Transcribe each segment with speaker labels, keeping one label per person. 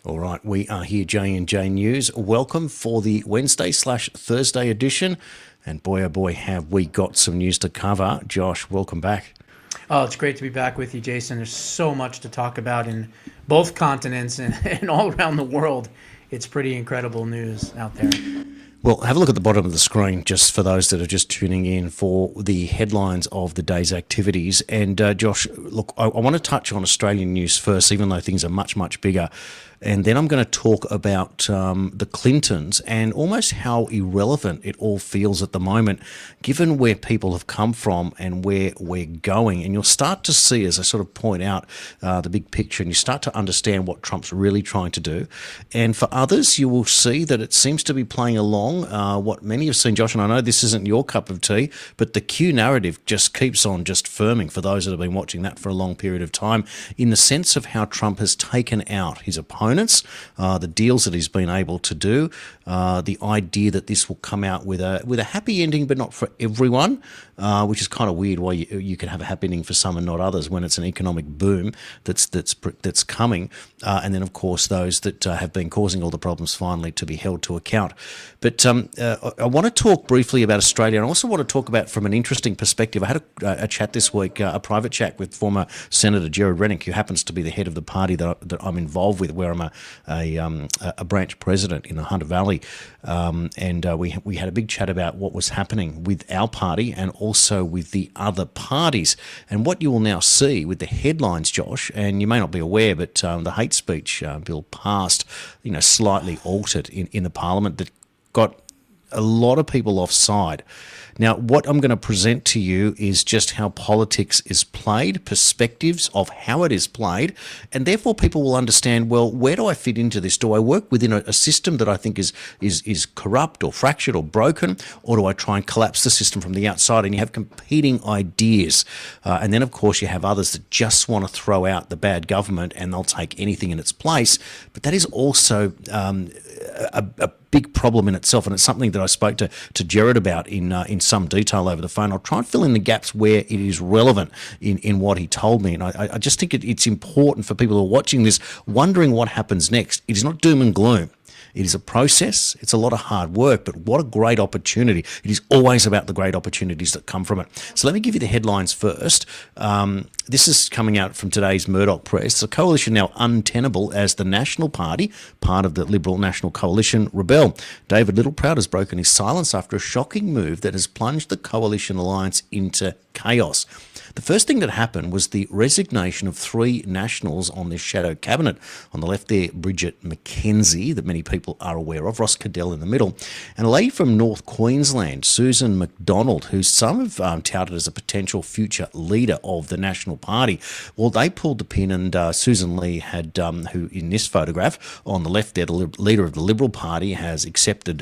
Speaker 1: All right, we are here, J&J News. Welcome for the Wednesday/Thursday edition. And boy, oh boy, have we got some news to cover. Josh, welcome back.
Speaker 2: Oh, it's great to be back with you, Jason. There's so much to talk about in both continents and all around the world. It's pretty incredible news out there.
Speaker 1: Well, have a look at the bottom of the screen, just for those that are just tuning in, for the headlines of the day's activities. And Josh, look, I want to touch on Australian news first, even though things are much, much bigger. And then I'm going to talk about the Clintons and almost how irrelevant it all feels at the moment, given where people have come from and where we're going. And you'll start to see, as I sort of point out the big picture, and you start to understand what Trump's really trying to do. And for others, you will see that it seems to be playing along what many have seen, Josh, and I know this isn't your cup of tea, but the Q narrative just keeps on just firming for those that have been watching that for a long period of time, in the sense of how Trump has taken out his opponents, the deals that he's been able to do, the idea that this will come out with a happy ending, but not for everyone, which is kind of weird. Why you can have a happy ending for some and not others when it's an economic boom that's coming, and then of course those that have been causing all the problems finally to be held to account. But I want to talk briefly about Australia, and I also want to talk about from an interesting perspective. I had a chat this week, a private chat with former Senator Gerard Rennick, who happens to be the head of the party that I'm involved with, where I'm a branch president in the Hunter Valley, and we had a big chat about what was happening with our party and also with the other parties. And what you will now see with the headlines, Josh, and you may not be aware, but the hate speech bill passed, slightly altered in the Parliament, that got a lot of people offside. Now, what I'm going to present to you is just how politics is played, perspectives of how it is played, and therefore people will understand, well, where do I fit into this? Do I work within a system that I think is corrupt or fractured or broken, or do I try and collapse the system from the outside? And you have competing ideas. And then, of course, you have others that just want to throw out the bad government and they'll take anything in its place. But that is also a big problem in itself, and it's something that I spoke to Gerard about in some detail over the phone. I'll try and fill in the gaps where it is relevant in what he told me, and I just think it's important for people who are watching this, wondering what happens next. It is not doom and gloom. It is a process. It's a lot of hard work, but what a great opportunity. It is always about the great opportunities that come from it. So let me give you the headlines first. This is coming out from today's Murdoch Press. The coalition now untenable as the National Party, part of the Liberal National Coalition, rebel. David Littleproud has broken his silence after a shocking move that has plunged the coalition alliance into chaos. The first thing that happened was the resignation of three Nationals on this shadow cabinet. On the left there, Bridget McKenzie, that many people are aware of, Ross Cadell in the middle, and a lady from North Queensland, Susan McDonald, who some have touted as a potential future leader of the National Party. Well, they pulled the pin, and Susan Lee had, who in this photograph on the left there, the leader of the Liberal Party, has accepted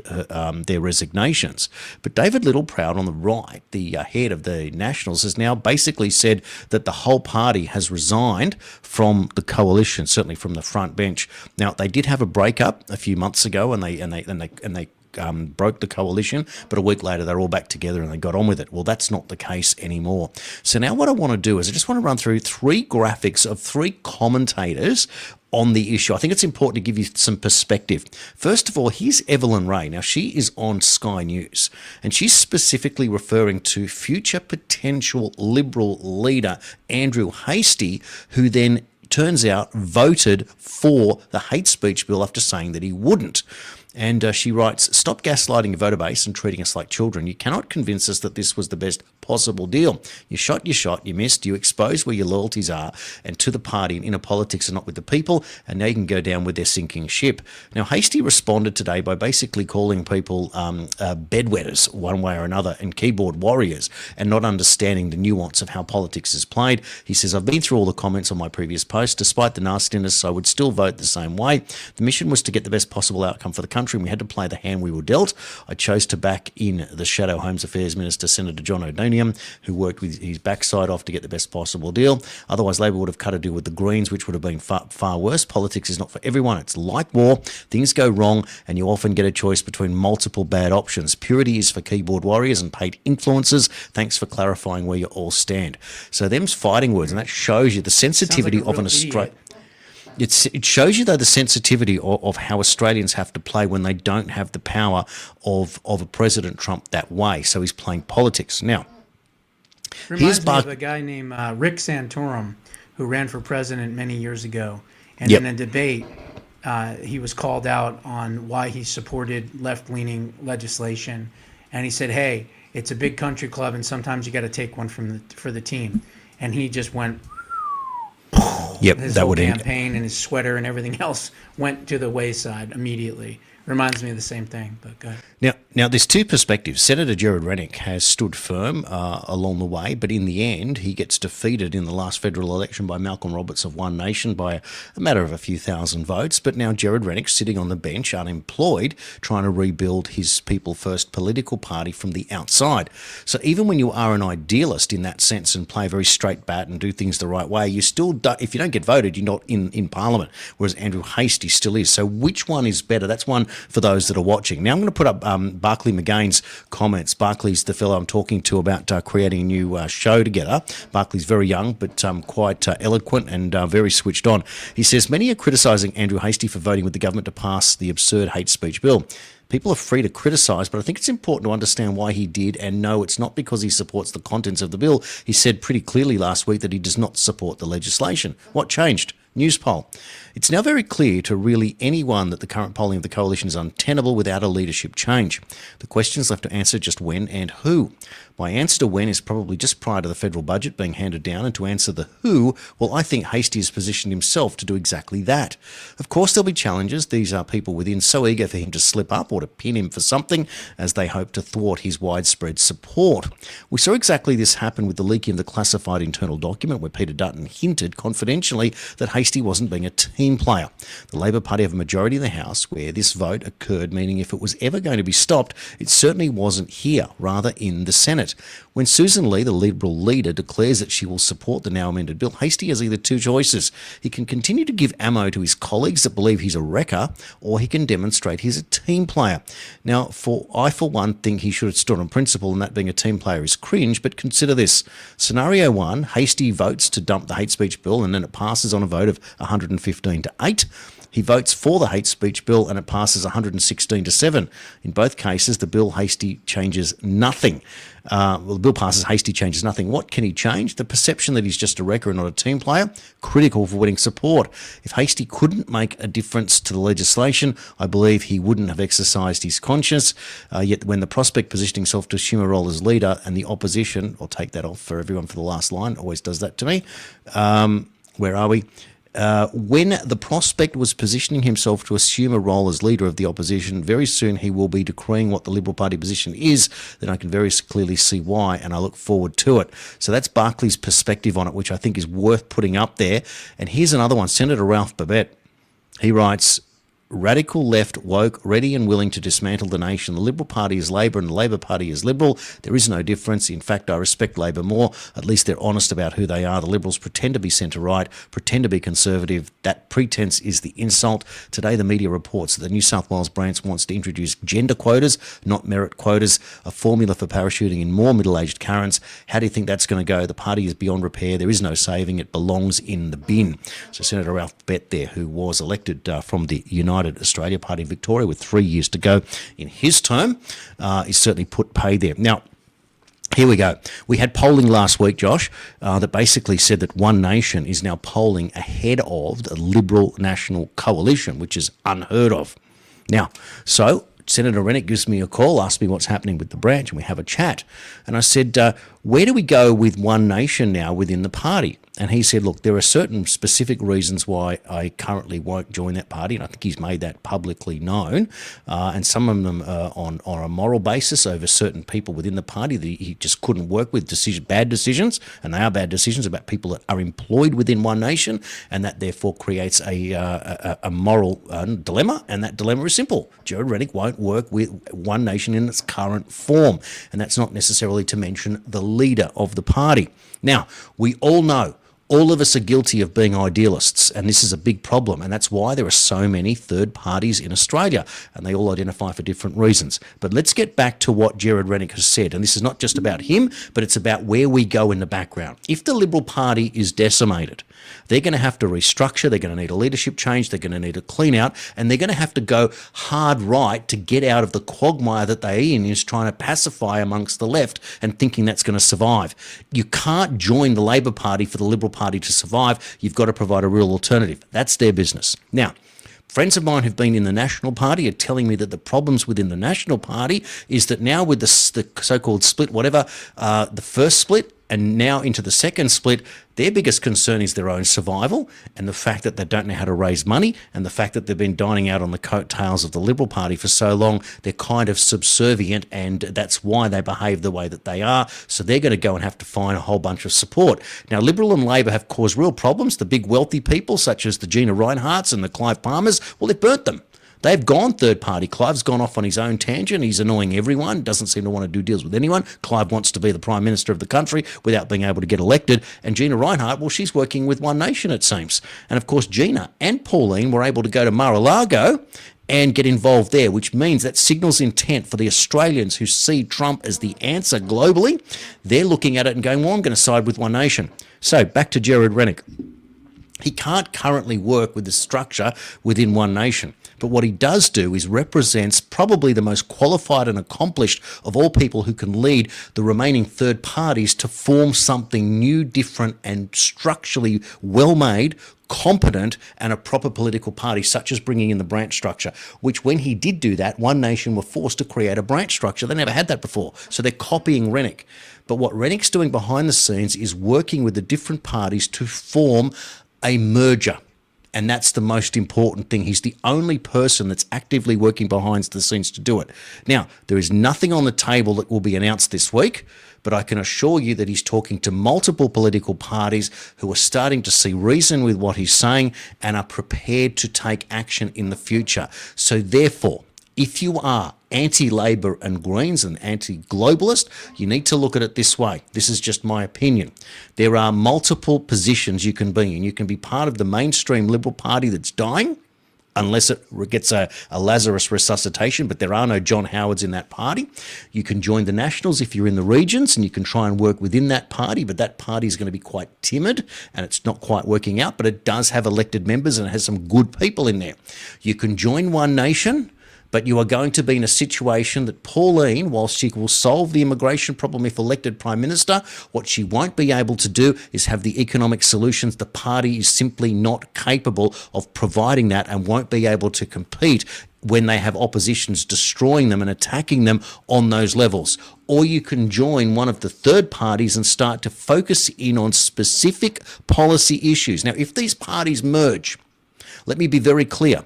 Speaker 1: their resignations. But David Littleproud on the right, the head of the Nationals, has now basically said that the whole party has resigned from the coalition, certainly from the front bench. Now, they did have a breakup a few months ago, and they broke the coalition, but a week later they're all back together and they got on with it. Well, that's not the case anymore. So now what I want to do is I just want to run through three graphics of three commentators on the issue. I think it's important to give you some perspective. First of all, here's Evelyn Rae. Now, she is on Sky News, and she's specifically referring to future potential Liberal leader Andrew Hastie, who then turns out voted for the hate speech bill after saying that he wouldn't. And she writes, "Stop gaslighting your voter base and treating us like children. You cannot convince us that this was the best possible deal. You shot, you missed, you exposed where your loyalties are and to the party and inner politics and not with the people, and now you can go down with their sinking ship." Now, Hastie responded today by basically calling people bedwetters one way or another and keyboard warriors, and not understanding the nuance of how politics is played. He says, "I've been through all the comments on my previous post. Despite the nastiness, I would still vote the same way. The mission was to get the best possible outcome for the country, and we had to play the hand we were dealt. I chose to back in the Shadow Homes Affairs Minister, Senator John O'Donoghue, aluminium, who worked with his backside off to get the best possible deal. Otherwise, Labor would have cut a deal with the Greens, which would have been far worse. Politics is not for everyone. It's like war. Things go wrong, and you often get a choice between multiple bad options. Purity is for keyboard warriors and paid influencers. Thanks for clarifying where you all stand. So them's fighting words, and that shows you the sensitivity of an Australian. It shows you, though, the sensitivity of how Australians have to play when they don't have the power of a President Trump that way. So he's playing politics. Now,
Speaker 2: Reminds me of a guy named Rick Santorum, who ran for president many years ago. And in a debate, he was called out on why he supported left-leaning legislation. And he said, hey, it's a big country club, and sometimes you got to take one for the team. And he just went... his whole campaign and his sweater and everything else went to the wayside immediately. Reminds me of the same thing, but go ahead.
Speaker 1: Now, there's two perspectives. Senator Gerard Rennick has stood firm along the way, but in the end, he gets defeated in the last federal election by Malcolm Roberts of One Nation by a matter of a few thousand votes. But now Gerard Rennick sitting on the bench, unemployed, trying to rebuild his People First political party from the outside. So even when you are an idealist in that sense and play a very straight bat and do things the right way, you still, if you don't get voted, you're not in Parliament, whereas Andrew Hastie still is. So which one is better? That's one for those that are watching. Now I'm going to put up Barclay McGain's comments. Barclay's the fellow I'm talking to about creating a new show together. Barclay's very young, but quite eloquent and very switched on. He says, many are criticising Andrew Hastie for voting with the government to pass the absurd hate speech bill. People are free to criticise, but I think it's important to understand why he did, and no, it's not because he supports the contents of the bill. He said pretty clearly last week that he does not support the legislation. What changed? News poll. It's now very clear to really anyone that the current polling of the coalition is untenable without a leadership change. The question's left to answer just when and who. My answer to when is probably just prior to the federal budget being handed down, and to answer the who, well, I think Hastie has positioned himself to do exactly that. Of course, there'll be challenges. These are people within so eager for him to slip up or to pin him for something as they hope to thwart his widespread support. We saw exactly this happen with the leaking of the classified internal document where Peter Dutton hinted confidentially that Hastie wasn't being a team player. The Labor Party have a majority in the House where this vote occurred, meaning if it was ever going to be stopped, it certainly wasn't here, rather in the Senate. When Susan Lee, the Liberal leader, declares that she will support the now amended bill, Hastie has either two choices. He can continue to give ammo to his colleagues that believe he's a wrecker, or he can demonstrate he's a team player. Now, I for one think he should have stood on principle, and that being a team player is cringe, but consider this. Scenario one, Hastie votes to dump the hate speech bill, and then it passes on a vote of 115 to 8. He votes for the hate speech bill and it passes 116 to 7. In both cases, the bill Hastie changes nothing. The bill passes, Hastie changes nothing. What can he change? The perception that he's just a wrecker and not a team player, critical for winning support. If Hastie couldn't make a difference to the legislation, I believe he wouldn't have exercised his conscience. Yet when the prospect positioned himself to assume a role as leader and the opposition, I'll take that off for everyone for the last line, always does that to me. Where are we? When the prospect was positioning himself to assume a role as leader of the opposition, very soon he will be decreeing what the Liberal Party position is. Then I can very clearly see why, and I look forward to it. So that's Barclay's perspective on it, which I think is worth putting up there. And here's another one. Senator Ralph Babette, he writes, radical left woke, ready and willing to dismantle the nation. The Liberal Party is Labor and the Labor Party is Liberal. There is no difference. In fact, I respect Labor more. At least they're honest about who they are. The Liberals pretend to be centre-right, pretend to be conservative. That pretense is the insult. Today, the media reports that the New South Wales branch wants to introduce gender quotas, not merit quotas, a formula for parachuting in more middle-aged currents. How do you think that's going to go? The party is beyond repair. There is no saving. It belongs in the bin. So Senator Ralph Babette there, who was elected from the United Australia Party in Victoria with 3 years to go in his term, is certainly put pay there. Now, here we go. We had polling last week, Josh, that basically said that One Nation is now polling ahead of the Liberal National Coalition, which is unheard of. Now, so Senator Rennick gives me a call, asks me what's happening with the branch, and we have a chat. And I said, where do we go with One Nation now within the party? And he said, look, there are certain specific reasons why I currently won't join that party, and I think he's made that publicly known, and some of them on a moral basis over certain people within the party that he just couldn't work with, bad decisions, and they are bad decisions about people that are employed within One Nation, and that therefore creates a moral dilemma, and that dilemma is simple. Gerard Rennick won't work with One Nation in its current form, and that's not necessarily to mention the leader of the party. Now, we all know all of us are guilty of being idealists, and this is a big problem, and that's why there are so many third parties in Australia, and they all identify for different reasons. But let's get back to what Gerard Rennick has said, and this is not just about him, but it's about where we go in the background. If the Liberal Party is decimated, they're going to have to restructure, they're going to need a leadership change, they're going to need a clean out, and they're going to have to go hard right to get out of the quagmire that they're in, is trying to pacify amongst the left and thinking that's going to survive. You can't join the Labor Party for the Liberal Party to survive. You've got to provide a real alternative. That's their business. Now, friends of mine who've been in the National Party are telling me that the problems within the National Party is that now with the so-called split, whatever, the first split and now into the second split, their biggest concern is their own survival and the fact that they don't know how to raise money, and the fact that they've been dining out on the coattails of the Liberal Party for so long. They're kind of subservient, and that's why they behave the way that they are. So they're going to go and have to find a whole bunch of support. Now, Liberal and Labor have caused real problems. The big wealthy people, such as the Gina Rineharts and the Clive Palmers, well, they've burnt them. They've gone third party. Clive's gone off on his own tangent. He's annoying everyone, doesn't seem to want to do deals with anyone. Clive wants to be the Prime Minister of the country without being able to get elected. And Gina Rinehart, well, she's working with One Nation, it seems. And of course, Gina and Pauline were able to go to Mar-a-Lago and get involved there, which means that signals intent for the Australians who see Trump as the answer globally. They're looking at it and going, well, I'm going to side with One Nation. So back to Gerard Rennick. He can't currently work with the structure within One Nation. But what he does do is represents probably the most qualified and accomplished of all people who can lead the remaining third parties to form something new, different, and structurally well-made, competent, and a proper political party, such as bringing in the branch structure, which when he did do that, One Nation were forced to create a branch structure. They never had that before. So they're copying Rennick. But what Rennick's doing behind the scenes is working with the different parties to form a merger. And that's the most important thing. He's the only person that's actively working behind the scenes to do it. Now, there is nothing on the table that will be announced this week, but I can assure you that he's talking to multiple political parties who are starting to see reason with what he's saying and are prepared to take action in the future. So therefore, if you are anti-Labor and Greens and anti-globalist, you need to look at it this way. This is just my opinion. There are multiple positions you can be in. You can be part of the mainstream Liberal Party that's dying, unless it gets a Lazarus resuscitation, but there are no John Howards in that party. You can join the Nationals if you're in the regions, and you can try and work within that party, but that party is going to be quite timid, and it's not quite working out, but it does have elected members, and it has some good people in there. You can join One Nation, but you are going to be in a situation that Pauline, whilst she will solve the immigration problem if elected Prime Minister, what she won't be able to do is have the economic solutions. The party is simply not capable of providing that and won't be able to compete when they have oppositions destroying them and attacking them on those levels. Or you can join one of the third parties and start to focus in on specific policy issues. Now, if these parties merge, let me be very clear.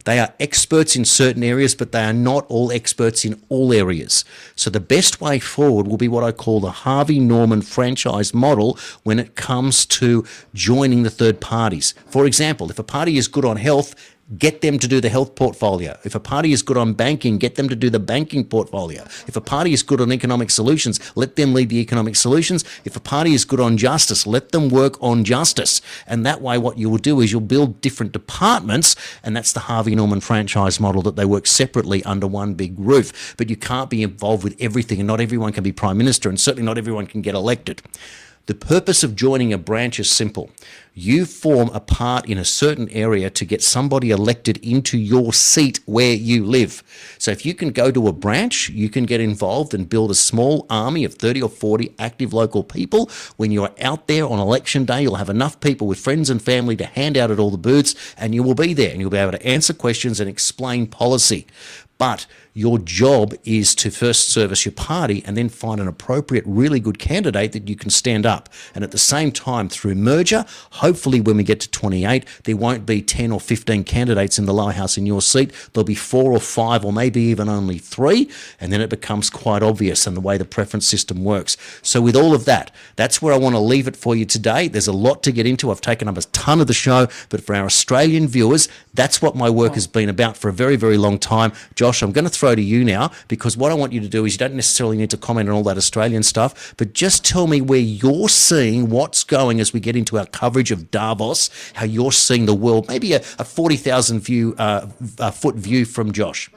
Speaker 1: They are experts in certain areas, but they are not all experts in all areas. So the best way forward will be what I call the Harvey Norman franchise model when it comes to joining the third parties. For example, if a party is good on health, get them to do the health portfolio. If a party is good on banking, get them to do the banking portfolio. If a party is good on economic solutions, let them lead the economic solutions. If a party is good on justice, let them work on justice. And that way what you will do is you'll build different departments, and that's the Harvey Norman franchise model, that they work separately under one big roof. But you can't be involved with everything, and not everyone can be Prime Minister, and certainly not everyone can get elected. The purpose of joining a branch is simple. You form a part in a certain area to get somebody elected into your seat where you live. So if you can go to a branch, you can get involved and build a small army of 30 or 40 active local people. When you're out there on election day, you'll have enough people with friends and family to hand out at all the booths, and you will be there and you'll be able to answer questions and explain policy. But Your job is to first service your party and then find an appropriate, really good candidate that you can stand up. And at the same time, through merger, hopefully when we get to 28, there won't be 10 or 15 candidates in the lower house in your seat. There'll be 4 or 5 or maybe even only 3, and then it becomes quite obvious in the way the preference system works. So with all of that, that's where I want to leave it for you today. There's a lot to get into. I've taken up a ton of the show, but for our Australian viewers, that's what my work has been about for a very, very long time. Josh, I'm going to throw to you now, because what I want you to do is, you don't necessarily need to comment on all that Australian stuff, but just tell me where you're seeing what's going as we get into our coverage of Davos, how you're seeing the world, maybe a 40,000 foot view from Josh.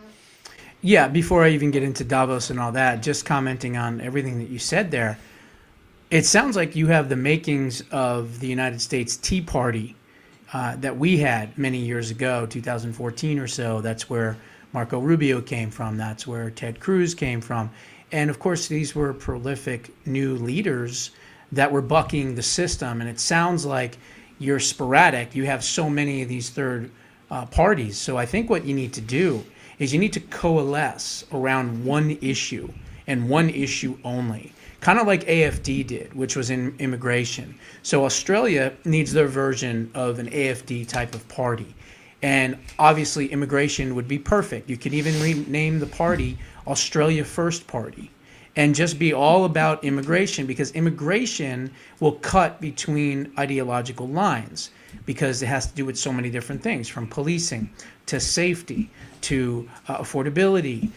Speaker 2: Yeah, before I even get into Davos and all that, just commenting on everything that you said there, it sounds like you have the makings of the United States Tea Party that we had many years ago, 2014 or so. That's where Marco Rubio came from. That's where Ted Cruz came from. And of course, these were prolific new leaders that were bucking the system. And it sounds like you're sporadic. You have so many of these third parties. So I think what you need to do is you need to coalesce around one issue and one issue only, kind of like AFD did, which was in immigration. So Australia needs their version of an AFD type of party. And obviously immigration would be perfect. You could even rename the party Australia First Party and just be all about immigration, because immigration will cut between ideological lines, because it has to do with so many different things, from policing to safety to affordability,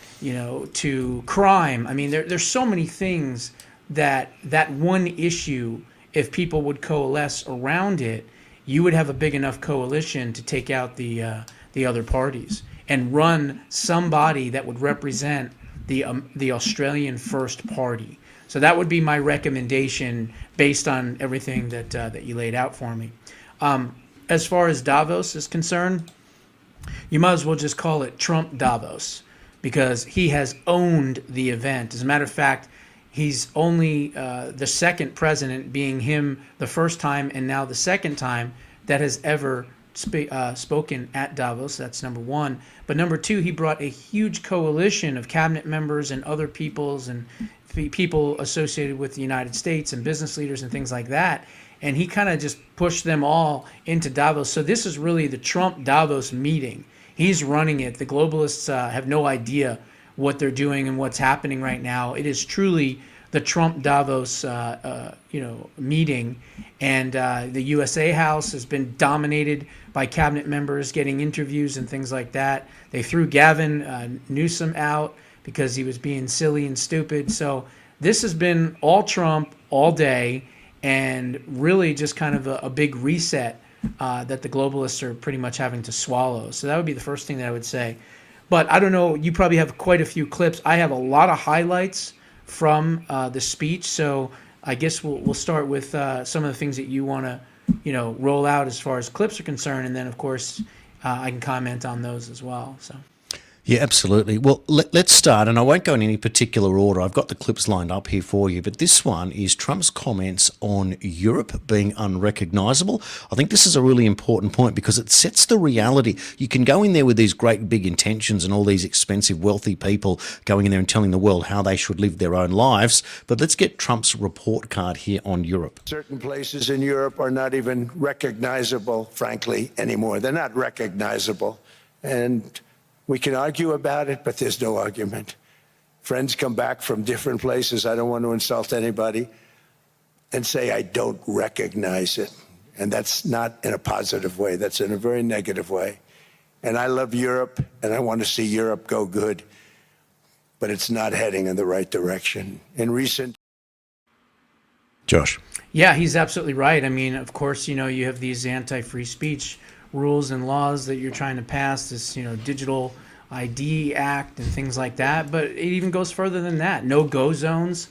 Speaker 2: to crime. I mean, there's so many things that one issue, if people would coalesce around it, you would have a big enough coalition to take out the other parties and run somebody that would represent the Australian First Party. So that would be my recommendation based on everything that you laid out for me. As far as Davos is concerned, you might as well just call it Trump Davos, because he has owned the event. As a matter of fact, he's only the second president, being him the first time and now the second time, that has ever spoken at Davos. That's number one. But number two, he brought a huge coalition of cabinet members and other peoples and people associated with the United States and business leaders and things like that. And he kind of just pushed them all into Davos. So this is really the Trump Davos meeting. He's running it. The globalists have no idea what they're doing and what's happening right now. It is truly the Trump Davos, meeting, and the USA House has been dominated by cabinet members getting interviews and things like that. They threw Gavin Newsom out because he was being silly and stupid. So this has been all Trump all day, and really just kind of a big reset that the globalists are pretty much having to swallow. So that would be the first thing that I would say. But I don't know, you probably have quite a few clips. I have a lot of highlights from the speech, so I guess we'll start with some of the things that you want to roll out as far as clips are concerned, and then of course I can comment on those as well. So
Speaker 1: yeah, absolutely. Well, let's start, and I won't go in any particular order. I've got the clips lined up here for you, but this one is Trump's comments on Europe being unrecognisable. I think this is a really important point because it sets the reality. You can go in there with these great big intentions and all these expensive, wealthy people going in there and telling the world how they should live their own lives, but let's get Trump's report card here on Europe.
Speaker 3: Certain places in Europe are not even recognizable, frankly, anymore. They're not recognizable. And we can argue about it, but there's no argument. Friends come back from different places. I don't want to insult anybody and say I don't recognize it. And that's not in a positive way. That's in a very negative way. And I love Europe, and I want to see Europe go good, but it's not heading in the right direction. In recent...
Speaker 1: Josh.
Speaker 2: Yeah, he's absolutely right. I mean, of course, you have these anti-free speech rules and laws that you're trying to pass, this digital ID Act and things like that, but it even goes further than that. No-go zones,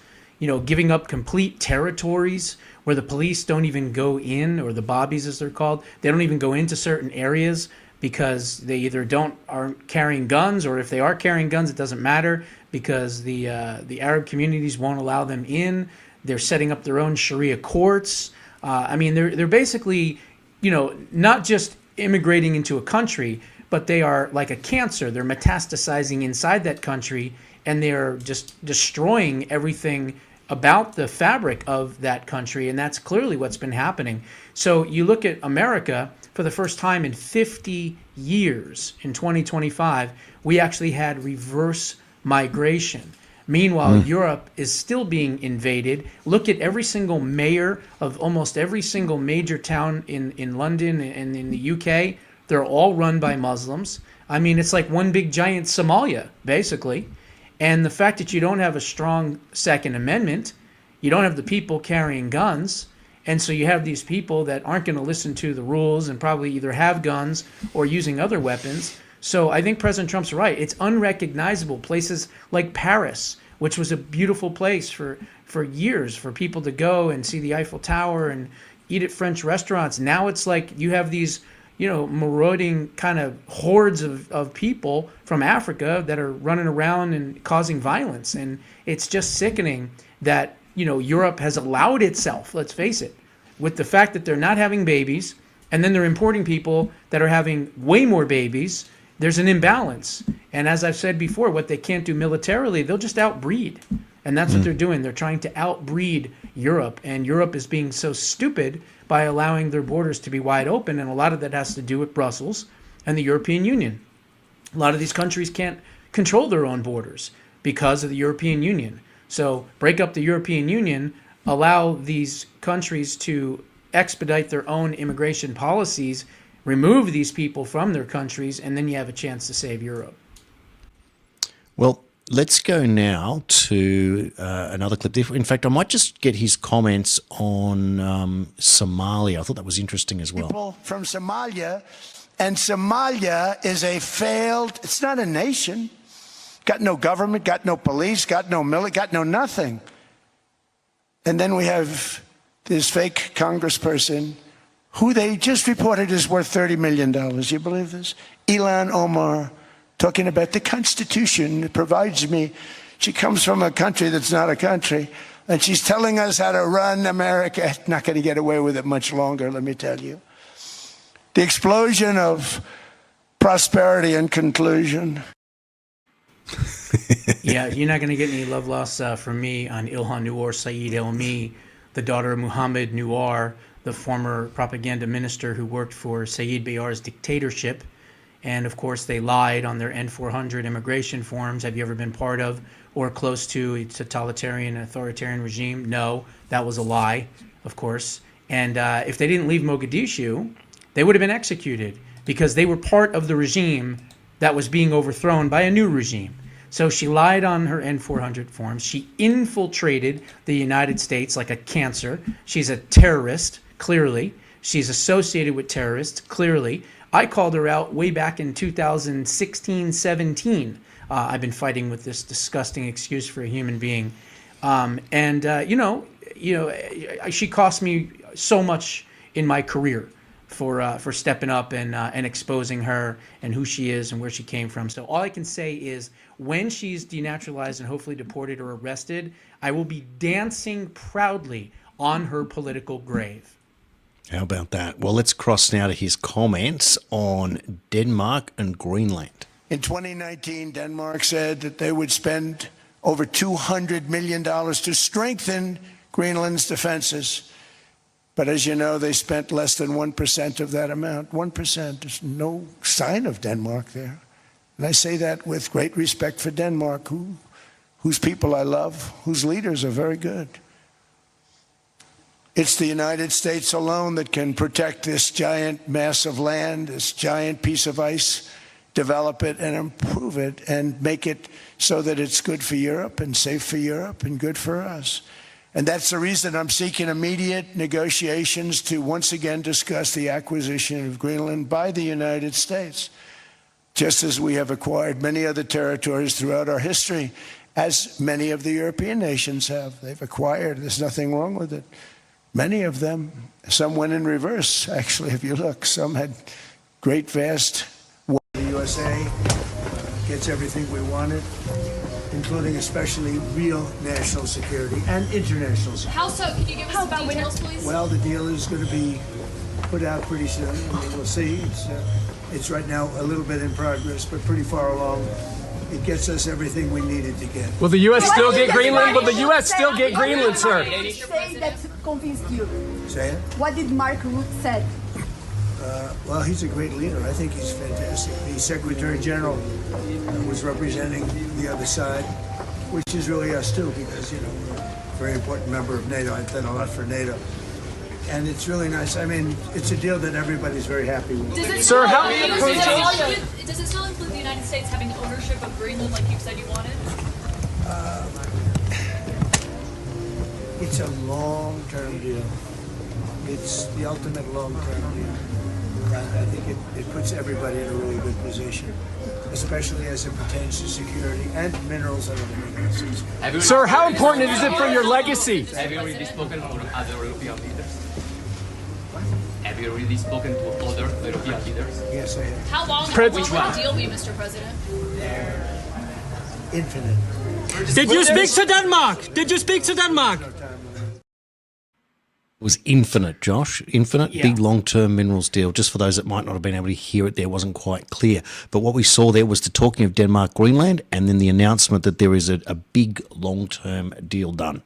Speaker 2: giving up complete territories where the police don't even go in, or the bobbies as they're called, they don't even go into certain areas because they either aren't carrying guns, or if they are carrying guns, it doesn't matter because the Arab communities won't allow them in. They're setting up their own Sharia courts. I mean, they're basically, not just immigrating into a country, but they are like a cancer. They're metastasizing inside that country, and they're just destroying everything about the fabric of that country, and that's clearly what's been happening. So you look at America, for the first time in 50 years, in 2025, we actually had reverse migration. Meanwhile, Europe is still being invaded. Look at every single mayor of almost every single major town in London and in the UK. They're all run by Muslims. I mean, it's like one big giant Somalia, basically. And the fact that you don't have a strong Second Amendment, you don't have the people carrying guns, and so you have these people that aren't going to listen to the rules and probably either have guns or using other weapons. So I think President Trump's right. It's unrecognizable. Places like Paris, which was a beautiful place for years for people to go and see the Eiffel Tower and eat at French restaurants. Now it's like you have these, marauding kind of hordes of people from Africa that are running around and causing violence. And it's just sickening that, Europe has allowed itself, let's face it, with the fact that they're not having babies, and then they're importing people that are having way more babies. There's an imbalance. And as I've said before, what they can't do militarily, they'll just outbreed. And that's what they're doing. They're trying to outbreed Europe. And Europe is being so stupid by allowing their borders to be wide open. And a lot of that has to do with Brussels and the European Union. A lot of these countries can't control their own borders because of the European Union. So break up the European Union, allow these countries to expedite their own immigration policies, remove these people from their countries, and then you have a chance to save Europe.
Speaker 1: Well, let's go now to another clip. In fact, I might just get his comments on Somalia. I thought that was interesting as well.
Speaker 3: People from Somalia, and Somalia is a failed, it's not a nation. Got no government, got no police, got no military, got no nothing. And then we have this fake congressperson who they just reported is worth $30 million. You believe this? Ilhan Omar, talking about the Constitution that provides me. She comes from a country that's not a country, and she's telling us how to run America. Not going to get away with it much longer, let me tell you. The explosion of prosperity and conclusion.
Speaker 2: Yeah, you're not going to get any love loss from me on Ilhan Nouar Saeed Elmi, the daughter of Mohammed Nouar, the former propaganda minister who worked for Saeed Bayar's dictatorship. And of course, they lied on their N-400 immigration forms. Have you ever been part of or close to a totalitarian, authoritarian regime? No, that was a lie, of course. And if they didn't leave Mogadishu, they would have been executed because they were part of the regime that was being overthrown by a new regime. So she lied on her N-400 forms. She infiltrated the United States like a cancer. She's a terrorist, clearly. She's associated with terrorists, clearly. I called her out way back in 2016-17. I've been fighting with this disgusting excuse for a human being. She cost me so much in my career for stepping up and exposing her and who she is and where she came from. So all I can say is when she's denaturalized and hopefully deported or arrested, I will be dancing proudly on her political grave.
Speaker 1: How about that? Well, let's cross now to his comments on Denmark and Greenland.
Speaker 3: In 2019, Denmark said that they would spend over $200 million to strengthen Greenland's defenses. But as you know, they spent less than 1% of that amount. 1%. There's no sign of Denmark there. And I say that with great respect for Denmark, whose people I love, whose leaders are very good. It's the United States alone that can protect this giant mass of land, this giant piece of ice, develop it and improve it and make it so that it's good for Europe and safe for Europe and good for us. And that's the reason I'm seeking immediate negotiations to once again discuss the acquisition of Greenland by the United States, just as we have acquired many other territories throughout our history, as many of the European nations have. They've acquired, there's nothing wrong with it. Many of them, some went in reverse, actually, if you look. Some had great, vast, the USA gets everything we wanted, including especially real national security and international security.
Speaker 4: How so? Can you give us some details, please?
Speaker 3: Well, the deal is going to be put out pretty soon. I mean, we'll see. It's right now a little bit in progress, but pretty far along. It gets us everything we needed to get.
Speaker 4: Will the U.S. still get Greenland? Will the U.S. still get Greenland, sir?
Speaker 5: What did he say that convinced you?
Speaker 3: Say it?
Speaker 5: What did Mark Rutte said?
Speaker 3: Well, he's a great leader. I think he's fantastic. The Secretary General was representing the other side, which is really us too, because, you know, we're a very important member of NATO. I've done a lot for NATO. And it's really nice. I mean, it's a deal that everybody's very happy with.
Speaker 4: Sir,
Speaker 6: does it still include the United States having ownership of Greenland like you said you wanted?
Speaker 3: It's a long-term deal. It's the ultimate long-term deal. I think it puts everybody in a really good position, especially as it pertains to security and minerals and other minerals.
Speaker 4: Sir, how important is it for your legacy?
Speaker 7: Have you already spoken to other European leaders? Have you already spoken to other European leaders?
Speaker 3: Yes, I have.
Speaker 6: How long
Speaker 4: Which
Speaker 6: will
Speaker 7: one?
Speaker 6: the deal be, Mr. President?
Speaker 3: Infinite.
Speaker 4: Did you speak to Denmark? Did you speak to Denmark?
Speaker 1: It was infinite, Josh. Infinite,
Speaker 2: Yeah.
Speaker 1: big long-term minerals deal. Just for those that might not have been able to hear it, there wasn't quite clear. But what we saw there was the talking of Denmark, Greenland, and then the announcement that there is a big long-term deal done.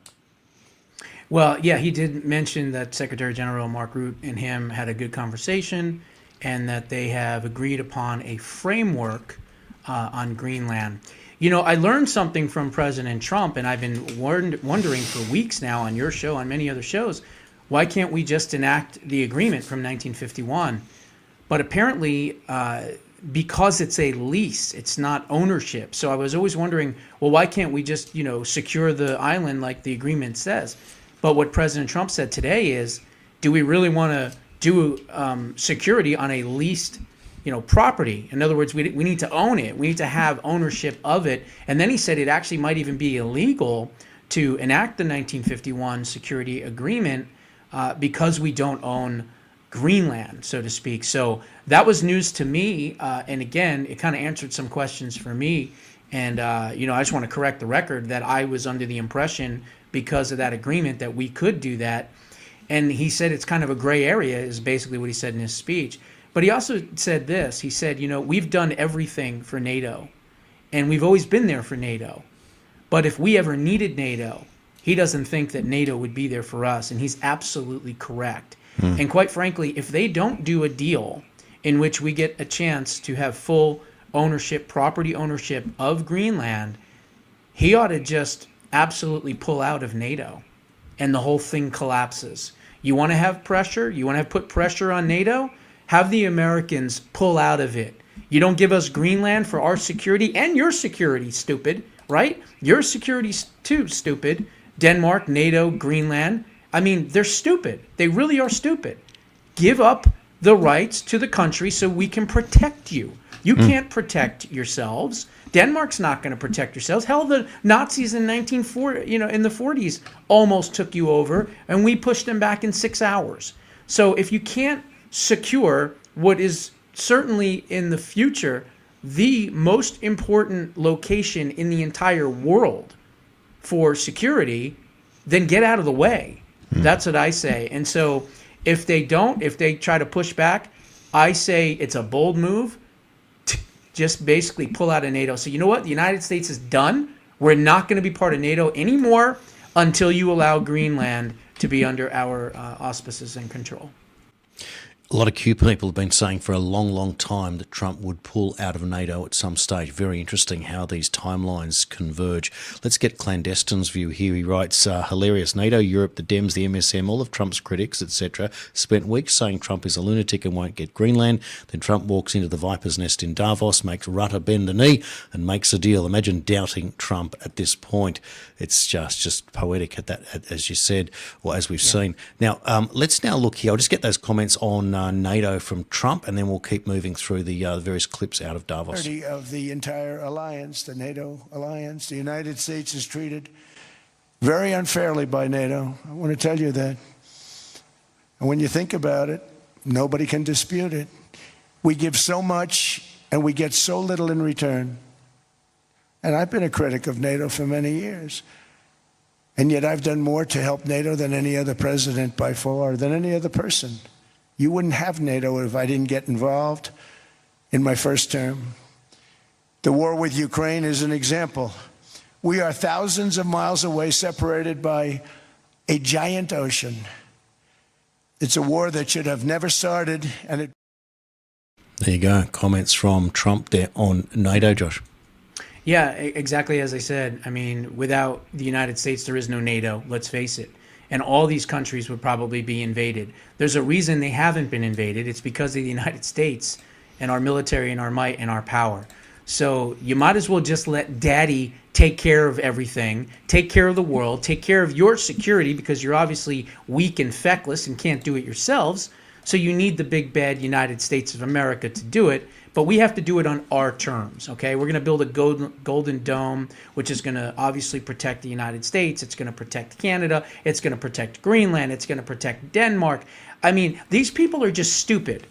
Speaker 2: Well, yeah, he did mention that Secretary General Mark Rutte and him had a good conversation, and that they have agreed upon a framework on Greenland. You know, I learned something from President Trump, and I've been wondering for weeks now on your show, on many other shows, why can't we just enact the agreement from 1951? But apparently, because it's a lease, it's not ownership. So I was always wondering, well, why can't we just, you know, secure the island like the agreement says? But what President Trump said today is, do we really want to do security on a leased, you know, property? In other words, we need to own it. We need to have ownership of it. And then he said it actually might even be illegal to enact the 1951 security agreement because we don't own Greenland, so to speak. So that was news to me. And again, it kind of answered some questions for me. And, you know, I just want to correct the record that I was under the impression because of that agreement that we could do that. And he said it's kind of a gray area is basically what he said in his speech. But he also said this. He said, you know, we've done everything for NATO, and we've always been there for NATO. But if we ever needed NATO, he doesn't think that NATO would be there for us. And he's absolutely correct. And quite frankly, if they don't do a deal in which we get a chance to have full ownership, property ownership of Greenland, he ought to just absolutely pull out of NATO and the whole thing collapses. You want to have pressure? You want to put pressure on NATO? Have the Americans pull out of it. You don't give us Greenland for our security and your security, stupid, right? Your security too, stupid. Denmark, NATO, Greenland. I mean, they're stupid. They really are stupid. Give up the rights to the country so we can protect you. You can't protect yourselves. Denmark's not going to protect yourselves. Hell, the Nazis in in the 40s almost took you over, and we pushed them back in 6 hours. So if you can't secure what is certainly in the future the most important location in the entire world for security, then get out of the way. That's what I say. And so if they try to push back, I say it's a bold move. Just basically pull out of NATO. So you know what? The United States is done. We're not going to be part of NATO anymore until you allow Greenland to be under our auspices and control.
Speaker 1: A lot of Q people have been saying for a long, long time that Trump would pull out of NATO at some stage. Very interesting how these timelines converge. Let's get Clandestine's view here. He writes, hilarious. NATO, Europe, the Dems, the MSM, all of Trump's critics, etc., spent weeks saying Trump is a lunatic and won't get Greenland. Then Trump walks into the Viper's Nest in Davos, makes Rutte bend the knee and makes a deal. Imagine doubting Trump at this point. It's just poetic at that, as you said, or as we've seen. Now, let's now look here. I'll just get those comments on NATO from Trump, and then we'll keep moving through the various clips out of Davos.
Speaker 3: Of the entire alliance, the NATO alliance, the United States is treated very unfairly by NATO. I want to tell you that. And when you think about it, nobody can dispute it. We give so much and we get so little in return. And I've been a critic of NATO for many years. And yet I've done more to help NATO than any other president by far, than any other person You wouldn't have NATO if I didn't get involved in my first term. The war with Ukraine is an example. We are thousands of miles away, separated by a giant ocean. It's a war that should have never started, and it...
Speaker 1: There you go. Comments from Trump there on NATO, Josh.
Speaker 2: Yeah, exactly as I said. I mean, without the United States, there is no NATO, let's face it. And all these countries would probably be invaded. There's a reason they haven't been invaded. It's because of the United States and our military and our might and our power. So you might as well just let daddy take care of everything, take care of the world, take care of your security, because you're obviously weak and feckless and can't do it yourselves. So you need the big bad United States of America to do it. But we have to do it on our terms, okay? We're going to build a golden dome, which is going to obviously protect the United States. It's going to protect Canada. It's going to protect Greenland. It's going to protect Denmark. I mean, these people are just stupid.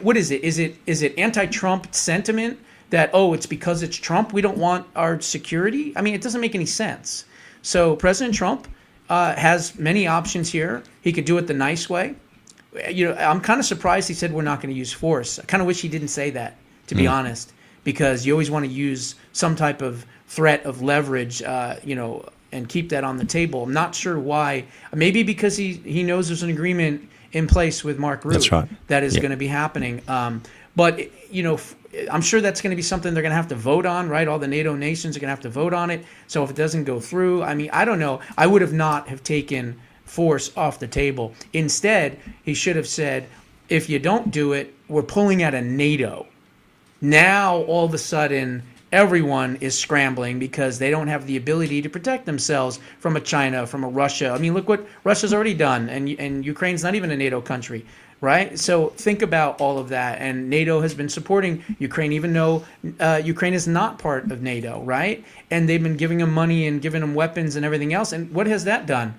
Speaker 2: What is it? Is it anti-Trump sentiment that, oh, it's because it's Trump, we don't want our security? I mean, it doesn't make any sense. So President Trump has many options here. He could do it the nice way. You know, I'm kind of surprised he said we're not going to use force. I kind of wish he didn't say that, to be honest, because you always want to use some type of threat of leverage, you know, and keep that on the table. I'm not sure why. Maybe because he knows there's an agreement in place with Mark Rutte.
Speaker 1: That's right.
Speaker 2: That is going to be happening. But, you know, I'm sure that's going to be something they're going to have to vote on, right? All the NATO nations are going to have to vote on it. So if it doesn't go through, I mean, I don't know. I would have not have taken force off the table. Instead, he should have said, if you don't do it, we're pulling out of NATO. Now, all of a sudden, everyone is scrambling because they don't have the ability to protect themselves from a China, from a Russia. I mean, look what Russia's already done, and Ukraine's not even a NATO country, right? So think about all of that. And NATO has been supporting Ukraine, even though Ukraine is not part of NATO, right? And they've been giving them money and giving them weapons and everything else. And what has that done?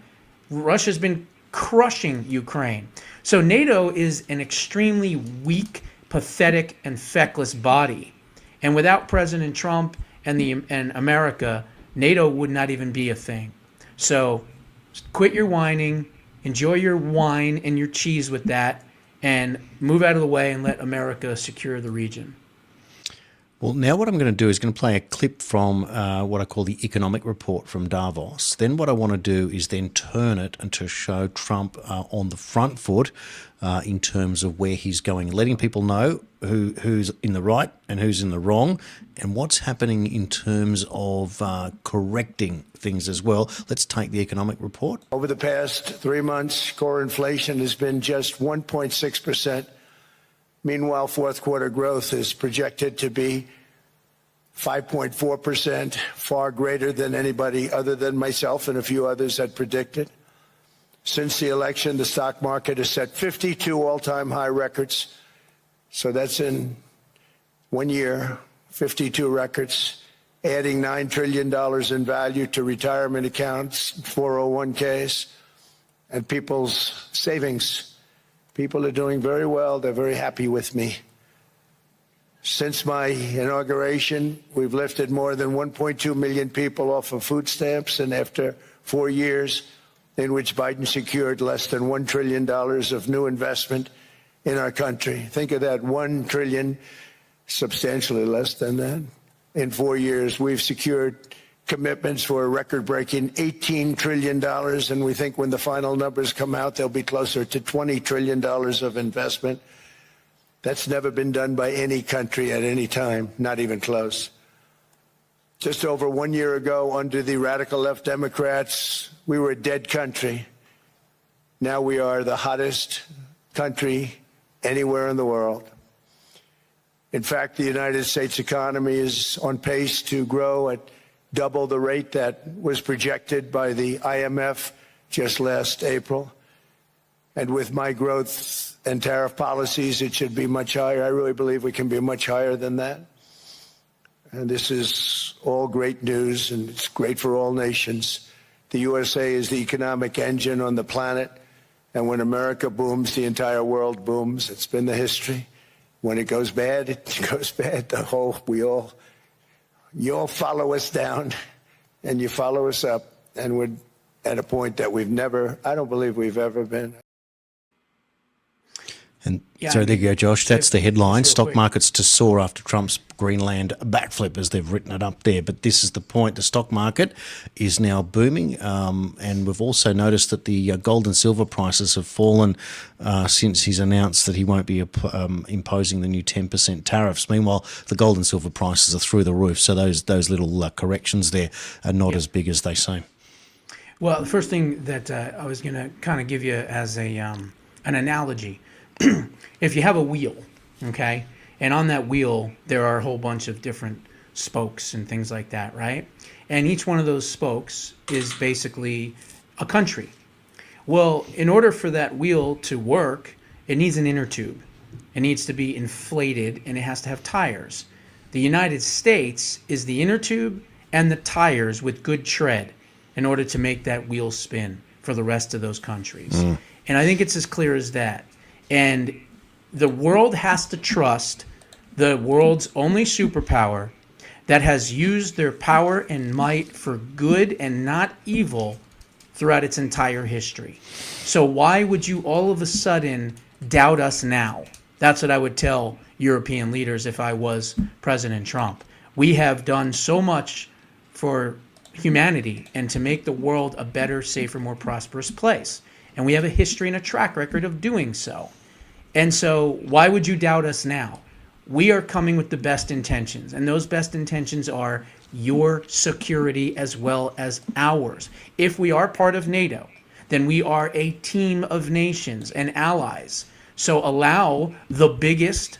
Speaker 2: Russia's been crushing Ukraine. So NATO is an extremely weak, pathetic, and feckless body. And without President Trump and America, NATO would not even be a thing. So quit your whining, enjoy your wine and your cheese with that, and move out of the way and let America secure the region.
Speaker 1: Well, now what I'm going to do is going to play a clip from what I call the economic report from Davos. Then what I want to do is then turn it and to show Trump on the front foot in terms of where he's going, letting people know who's in the right and who's in the wrong, and what's happening in terms of correcting things as well. Let's take the economic report.
Speaker 3: Over the past 3 months, core inflation has been just 1.6%. Meanwhile, fourth quarter growth is projected to be 5.4%, far greater than anybody other than myself and a few others had predicted. Since the election, the stock market has set 52 all-time high records. So that's in 1 year, 52 records, adding $9 trillion in value to retirement accounts, 401ks, and people's savings. People are doing very well. They're very happy with me. Since my inauguration, we've lifted more than 1.2 million people off of food stamps, and after 4 years in which Biden secured less than $1 trillion of new investment in our country. Think of that, $1 trillion, substantially less than that. In 4 years, we've secured commitments for a record-breaking $18 trillion, and we think when the final numbers come out, they'll be closer to $20 trillion of investment. That's never been done by any country at any time, not even close. Just over 1 year ago, under the radical left Democrats, we were a dead country. Now we are the hottest country anywhere in the world. In fact, the United States economy is on pace to grow at double the rate that was projected by the IMF just last April. And with my growth and tariff policies, it should be much higher. I really believe we can be much higher than that. And this is all great news, and it's great for all nations. The USA is the economic engine on the planet, and when America booms, the entire world booms. It's been the history. When it goes bad, it goes bad. You all follow us down, and you follow us up, and we're at a point that I don't believe we've ever been.
Speaker 1: And
Speaker 2: Yeah,
Speaker 1: so
Speaker 2: I
Speaker 1: there
Speaker 2: mean,
Speaker 1: you go, Josh. That's the headline.
Speaker 2: just real
Speaker 1: Stock
Speaker 2: quick.
Speaker 1: markets to soar after Trump's Greenland backflip, as they've written it up there. But this is the point. The stock market is now booming. And we've also noticed that the gold and silver prices have fallen since he's announced that he won't be imposing the new 10% tariffs. Meanwhile, the gold and silver prices are through the roof. So those little corrections there are not as big as they seem.
Speaker 2: Well, the first thing that I was going to kind of give you as a an analogy, if you have a wheel, okay, and on that wheel there are a whole bunch of different spokes and things like that, right? And each one of those spokes is basically a country. Well, in order for that wheel to work, it needs an inner tube. It needs to be inflated, and it has to have tires. The United States is the inner tube and the tires with good tread in order to make that wheel spin for the rest of those countries. And I think it's as clear as that. And the world has to trust the world's only superpower that has used their power and might for good and not evil throughout its entire history. So why would you all of a sudden doubt us now? That's what I would tell European leaders if I was President Trump. We have done so much for humanity and to make the world a better, safer, more prosperous place. And we have a history and a track record of doing so. And so why would you doubt us now? We are coming with the best intentions, and those best intentions are your security as well as ours. If we are part of NATO, then we are a team of nations and allies. So allow the biggest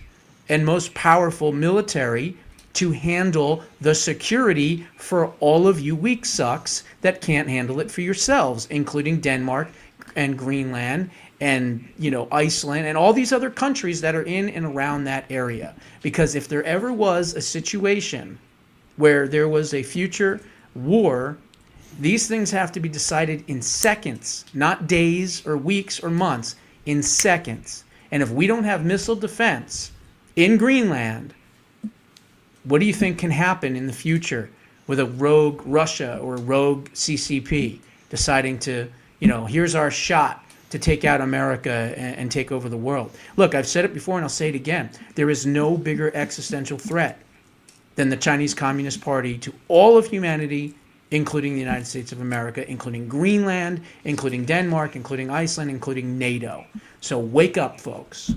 Speaker 2: and most powerful military to handle the security for all of you weak sucks that can't handle it for yourselves, including Denmark and Greenland and, you know, Iceland and all these other countries that are in and around that area. Because if there ever was a situation where there was a future war, these things have to be decided in seconds, not days or weeks or months, in seconds. And if we don't have missile defense in Greenland, what do you think can happen in the future with a rogue Russia or a rogue CCP deciding to, you know, here's our shot to take out America and take over the world? Look, I've said it before and I'll say it again. There is no bigger existential threat than the Chinese Communist Party to all of humanity, including the United States of America, including Greenland, including Denmark, including Iceland, including NATO. So wake up, folks.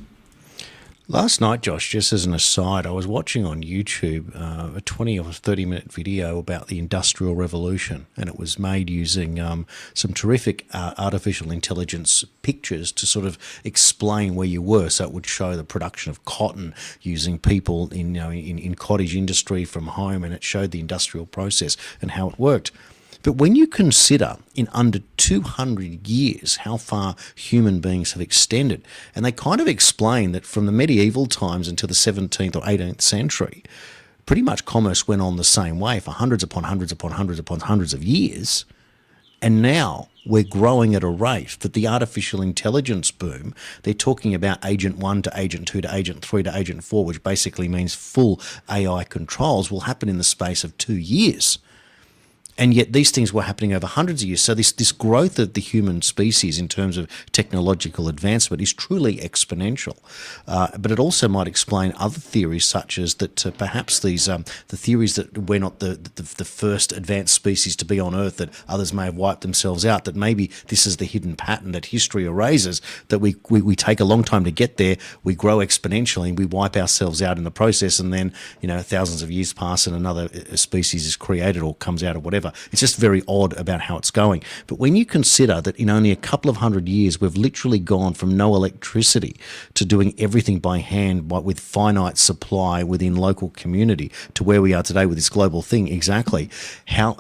Speaker 1: Last night, Josh, just as an aside, I was watching on YouTube a 20 or 30-minute video about the Industrial Revolution, and it was made using some terrific artificial intelligence pictures to sort of explain where you were. So it would show the production of cotton using people in cottage industry from home, and it showed the industrial process and how it worked. But when you consider in under 200 years how far human beings have extended, and they kind of explain that from the medieval times until the 17th or 18th century, pretty much commerce went on the same way for hundreds upon hundreds upon hundreds upon hundreds of years. And now we're growing at a rate that the artificial intelligence boom, they're talking about Agent 1 to Agent 2 to Agent 3 to Agent 4, which basically means full AI controls, will happen in the space of 2 years. And yet these things were happening over hundreds of years. So this growth of the human species in terms of technological advancement is truly exponential. But it also might explain other theories, such as that perhaps these the theories that we're not the first advanced species to be on Earth, that others may have wiped themselves out, that maybe this is the hidden pattern that history erases, that we take a long time to get there, we grow exponentially, and we wipe ourselves out in the process, and then, you know, thousands of years pass and another species is created or comes out or whatever. It's just very odd about how it's going. But when you consider that in only a couple of hundred years, we've literally gone from no electricity to doing everything by hand, but with finite supply within local community, to where we are today with this global thing, exactly how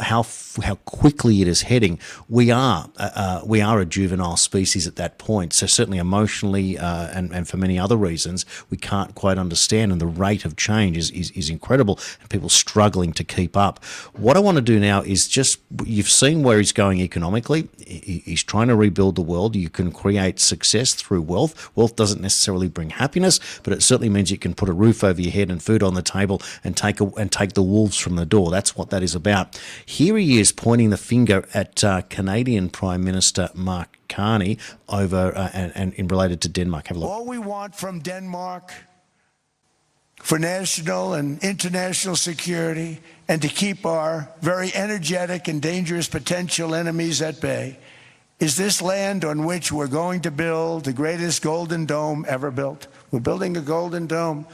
Speaker 1: quickly it is heading. We are a juvenile species at that point. So certainly emotionally and for many other reasons, we can't quite understand. And the rate of change is incredible, and people struggling to keep up. What I want to do now is just, you've seen where he's going economically. He's trying to rebuild the world. You can create success through wealth. Wealth doesn't necessarily bring happiness, but it certainly means you can put a roof over your head and food on the table and take the wolves from the door. That's what that is about. Here he is pointing the finger at Canadian Prime Minister Mark Carney over and in related to Denmark. Have a look.
Speaker 3: All we want from Denmark for national and international security and to keep our very energetic and dangerous potential enemies at bay is this land on which we're going to build the greatest golden dome ever built. We're building a golden dome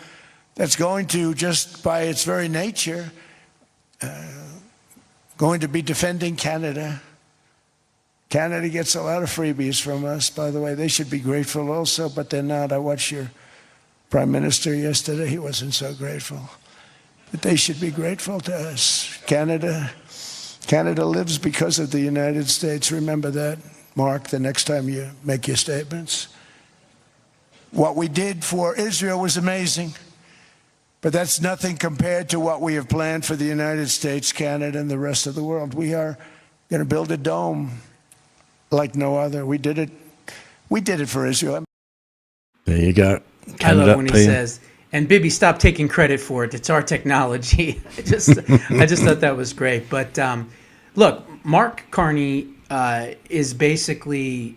Speaker 3: that's going to, just by its very nature, going to be defending Canada. Canada gets a lot of freebies from us, by the way. They should be grateful also, but they're not. I watched your Prime Minister yesterday. He wasn't so grateful. But they should be grateful to us. Canada lives because of the United States. Remember that, Mark, the next time you make your statements. What we did for Israel was amazing, but that's nothing compared to what we have planned for the United States, Canada, and the rest of the world. We are going to build a dome like no other. We did it for Israel.
Speaker 1: There you go.
Speaker 2: I love when he says, and Bibi, stop taking credit for it. It's our technology. I just thought that was great. But look, Mark Carney is basically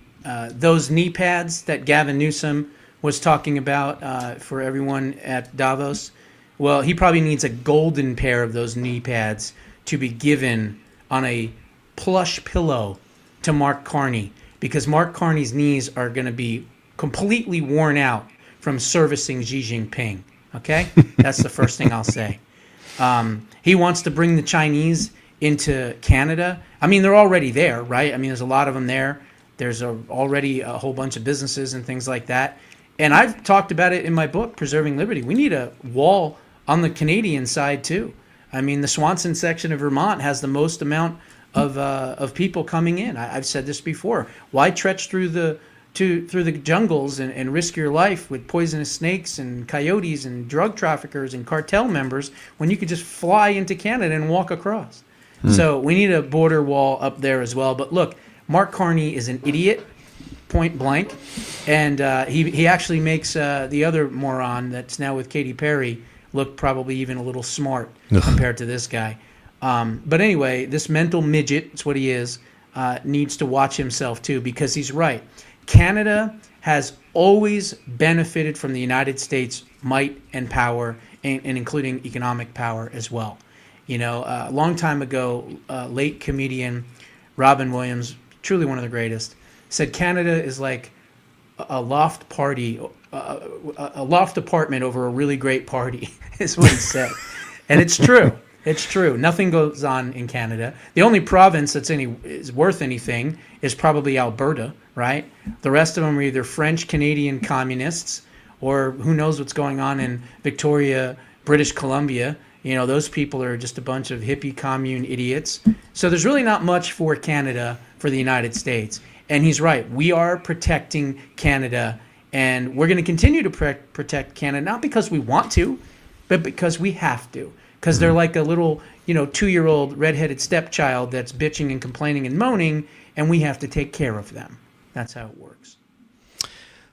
Speaker 2: those knee pads that Gavin Newsom was talking about for everyone at Davos. Well, he probably needs a golden pair of those knee pads to be given on a plush pillow to Mark Carney, because Mark Carney's knees are going to be completely worn out from servicing Xi Jinping. Okay? That's the first thing I'll say. He wants to bring the Chinese into Canada. I mean, they're already there, right? I mean, there's a lot of them there. There's already a whole bunch of businesses and things like that. And I've talked about it in my book, Preserving Liberty. We need a wall on the Canadian side, too. I mean, the Swanson section of Vermont has the most amount of people coming in. I've said this before. Why trudge through the jungles and risk your life with poisonous snakes and coyotes and drug traffickers and cartel members when you could just fly into Canada and walk across? So we need a border wall up there as well. But look, Mark Carney is an idiot, point blank, and he actually makes the other moron that's now with Katy Perry look probably even a little smart compared to this guy. But anyway, this mental midget, it's what he is, needs to watch himself too, because he's right. Canada has always benefited from the United States' might and power, and including economic power as well. You know, a long time ago, late comedian Robin Williams, truly one of the greatest, said Canada is like a loft party, a loft apartment over a really great party, is what he said. And it's true. It's true. Nothing goes on in Canada. The only province that's is worth anything is probably Alberta, right? The rest of them are either French, Canadian communists, or who knows what's going on in Victoria, British Columbia. You know, those people are just a bunch of hippie commune idiots. So there's really not much for Canada for the United States. And he's right. We are protecting Canada, and we're going to continue to protect Canada, not because we want to, but because we have to. Because they're like a little, 2-year-old redheaded stepchild that's bitching and complaining and moaning, and we have to take care of them. That's how it works.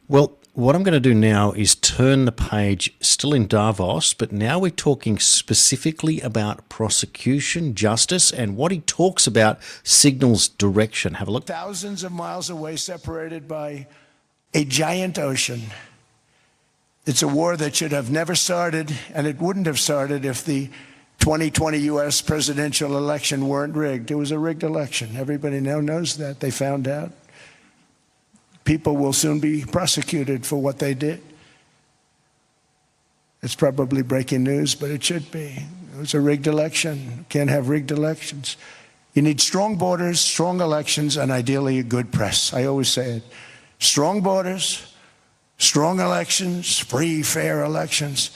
Speaker 1: Well, what I'm going to do now is turn the page, still in Davos, but now we're talking specifically about prosecution, justice, and what he talks about signals direction. Have a look.
Speaker 3: Thousands of miles away, separated by a giant ocean. It's a war that should have never started, and it wouldn't have started if the 2020 U.S. presidential election weren't rigged. It was a rigged election. Everybody now knows that. They found out. People will soon be prosecuted for what they did. It's probably breaking news, but it should be. It was a rigged election. You can't have rigged elections. You need strong borders, strong elections, and ideally a good press. I always say it. Strong borders, strong elections, free, fair elections,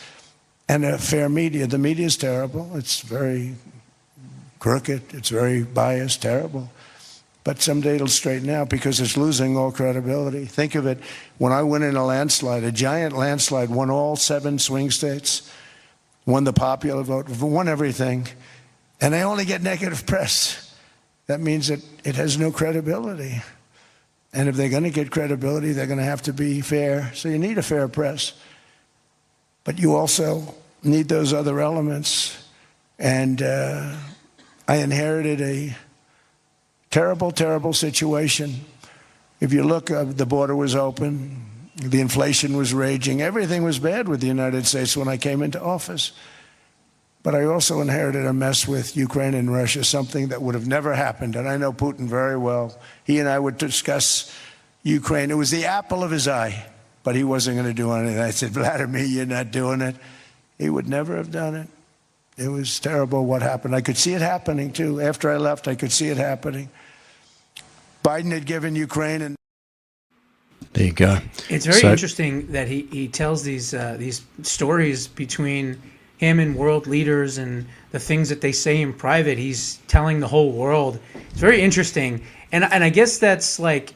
Speaker 3: and a fair media. The media is terrible. It's very crooked. It's very biased, terrible. But someday it'll straighten out because it's losing all credibility. Think of it. When I win in a landslide, a giant landslide, won all 7 swing states, won the popular vote, won everything, and I only get negative press. That means that it has no credibility. And if they're going to get credibility, they're going to have to be fair. So you need a fair press. But you also need those other elements. And I inherited a terrible, terrible situation If you look, the border was open, the inflation was raging, everything was bad with the United States when I came into office. But I also inherited a mess with Ukraine and Russia, something that would have never happened. And I know Putin very well. He and I would discuss Ukraine. It was the apple of his eye, but he wasn't going to do anything. I said, Vladimir, you're not doing it. He would never have done it. It was terrible what happened. I could see it happening, too. After I left, I could see it happening. Biden had given Ukraine and
Speaker 1: There you go.
Speaker 2: It's very interesting that he tells these stories between him and world leaders and the things that they say in private. He's telling the whole world. It's very interesting. And I guess that's like,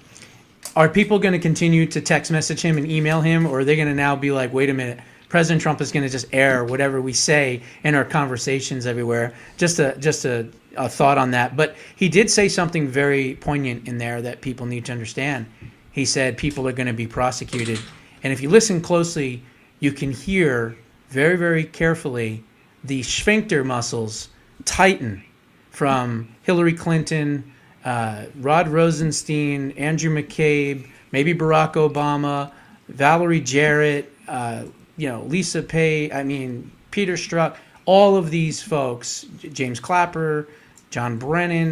Speaker 2: are people going to continue to text message him and email him, or are they going to now be like, wait a minute, President Trump is going to just air whatever we say in our conversations everywhere? Just a thought on that. But he did say something very poignant in there that people need to understand. He said people are going to be prosecuted. And if you listen closely, you can hear very, very carefully the sphincter muscles tighten from Hillary Clinton, Rod Rosenstein, Andrew McCabe, maybe Barack Obama, Valerie Jarrett, Lisa Pei, Peter Strzok, all of these folks, James Clapper, John Brennan.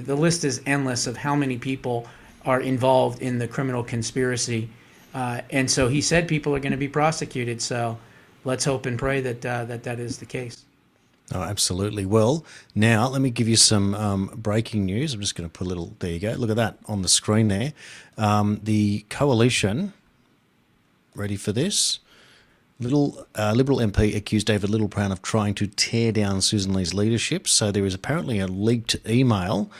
Speaker 2: The list is endless of how many people are involved in the criminal conspiracy. And so he said people are going to be prosecuted. So let's hope and pray that that is the case.
Speaker 1: Oh, absolutely. Well, now let me give you some breaking news. I'm just going to put a little, there you go. Look at that on the screen there. The coalition, ready for this? Liberal MP accused David Littleproud of trying to tear down Susan Lee's leadership. So there is apparently a leaked email,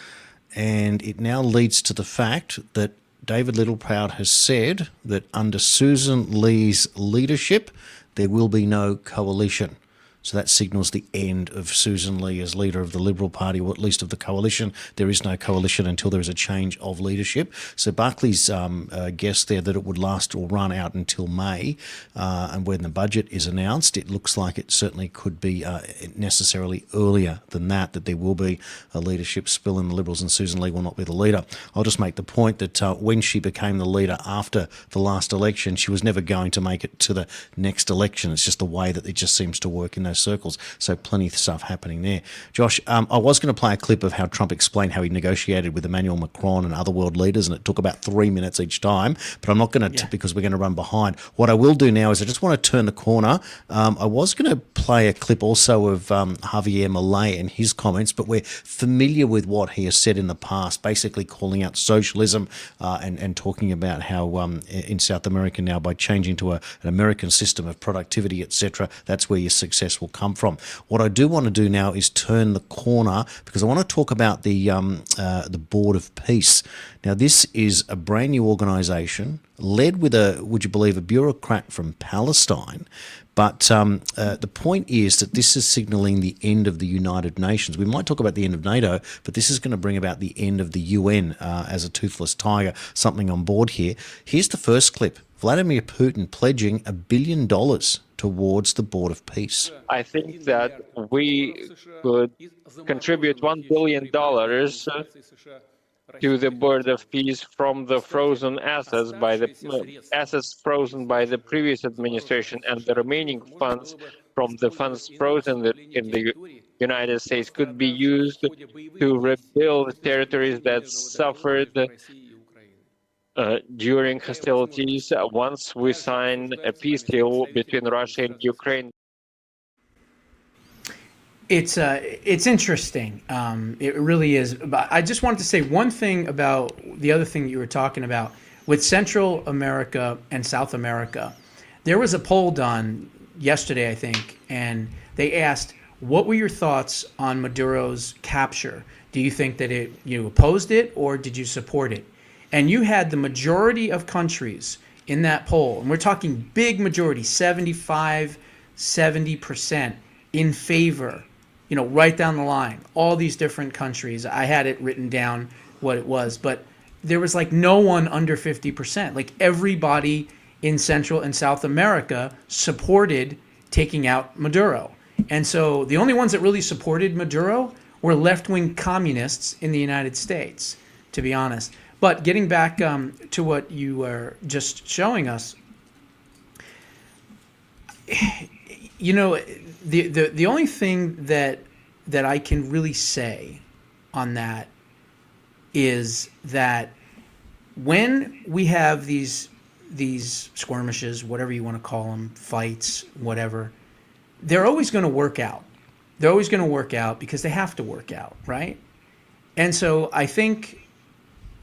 Speaker 1: and it now leads to the fact that David Littleproud has said that under Susan Lee's leadership, there will be no coalition. So that signals the end of Susan Lee as leader of the Liberal Party, or at least of the coalition. There is no coalition until there is a change of leadership. So Barclay's guessed there that it would last or run out until May. And when the budget is announced, it looks like it certainly could be necessarily earlier than that there will be a leadership spill in the Liberals and Susan Lee will not be the leader. I'll just make the point that when she became the leader after the last election, she was never going to make it to the next election. It's just the way that it just seems to work in those circles. So plenty of stuff happening there. Josh, I was going to play a clip of how Trump explained how he negotiated with Emmanuel Macron and other world leaders, and it took about 3 minutes each time, but I'm not going to, because we're going to run behind. What I will do now is I just want to turn the corner. I was going to play a clip also of Javier Milei and his comments, but we're familiar with what he has said in the past, basically calling out socialism and talking about how in South America now, by changing to an American system of productivity, etc., that's where your success will come from. What I do want to do now is turn the corner, because I want to talk about the Board of Peace. Now, this is a brand new organisation led with would you believe, a bureaucrat from Palestine. But the point is that this is signalling the end of the United Nations. We might talk about the end of NATO, but this is going to bring about the end of the UN as a toothless tiger, something on board here. Here's the first clip. Vladimir Putin pledging $1 billion towards the Board of Peace.
Speaker 8: I think that we could contribute $1 billion to the Board of Peace from the frozen assets, by the assets frozen by the previous administration, and the remaining funds from the funds frozen in the United States could be used to rebuild territories that suffered during hostilities once we sign a peace deal between Russia and Ukraine.
Speaker 2: It's interesting. It really is. But I just wanted to say one thing about the other thing that you were talking about with Central America and South America. There was a poll done yesterday, I think, and they asked, what were your thoughts on Maduro's capture? Do you think that you opposed it, or did you support it? And you had the majority of countries in that poll, and we're talking big majority, 75, 70% in favor, right down the line, all these different countries. I had it written down what it was, but there was like no one under 50%. Like everybody in Central and South America supported taking out Maduro. And so the only ones that really supported Maduro were left-wing communists in the United States, to be honest. But getting back to what you were just showing us, you know, the only thing that I can really say on that is that when we have these skirmishes, whatever you want to call them, fights, whatever, they're always going to work out. They're always going to work out because they have to work out, right? And so I think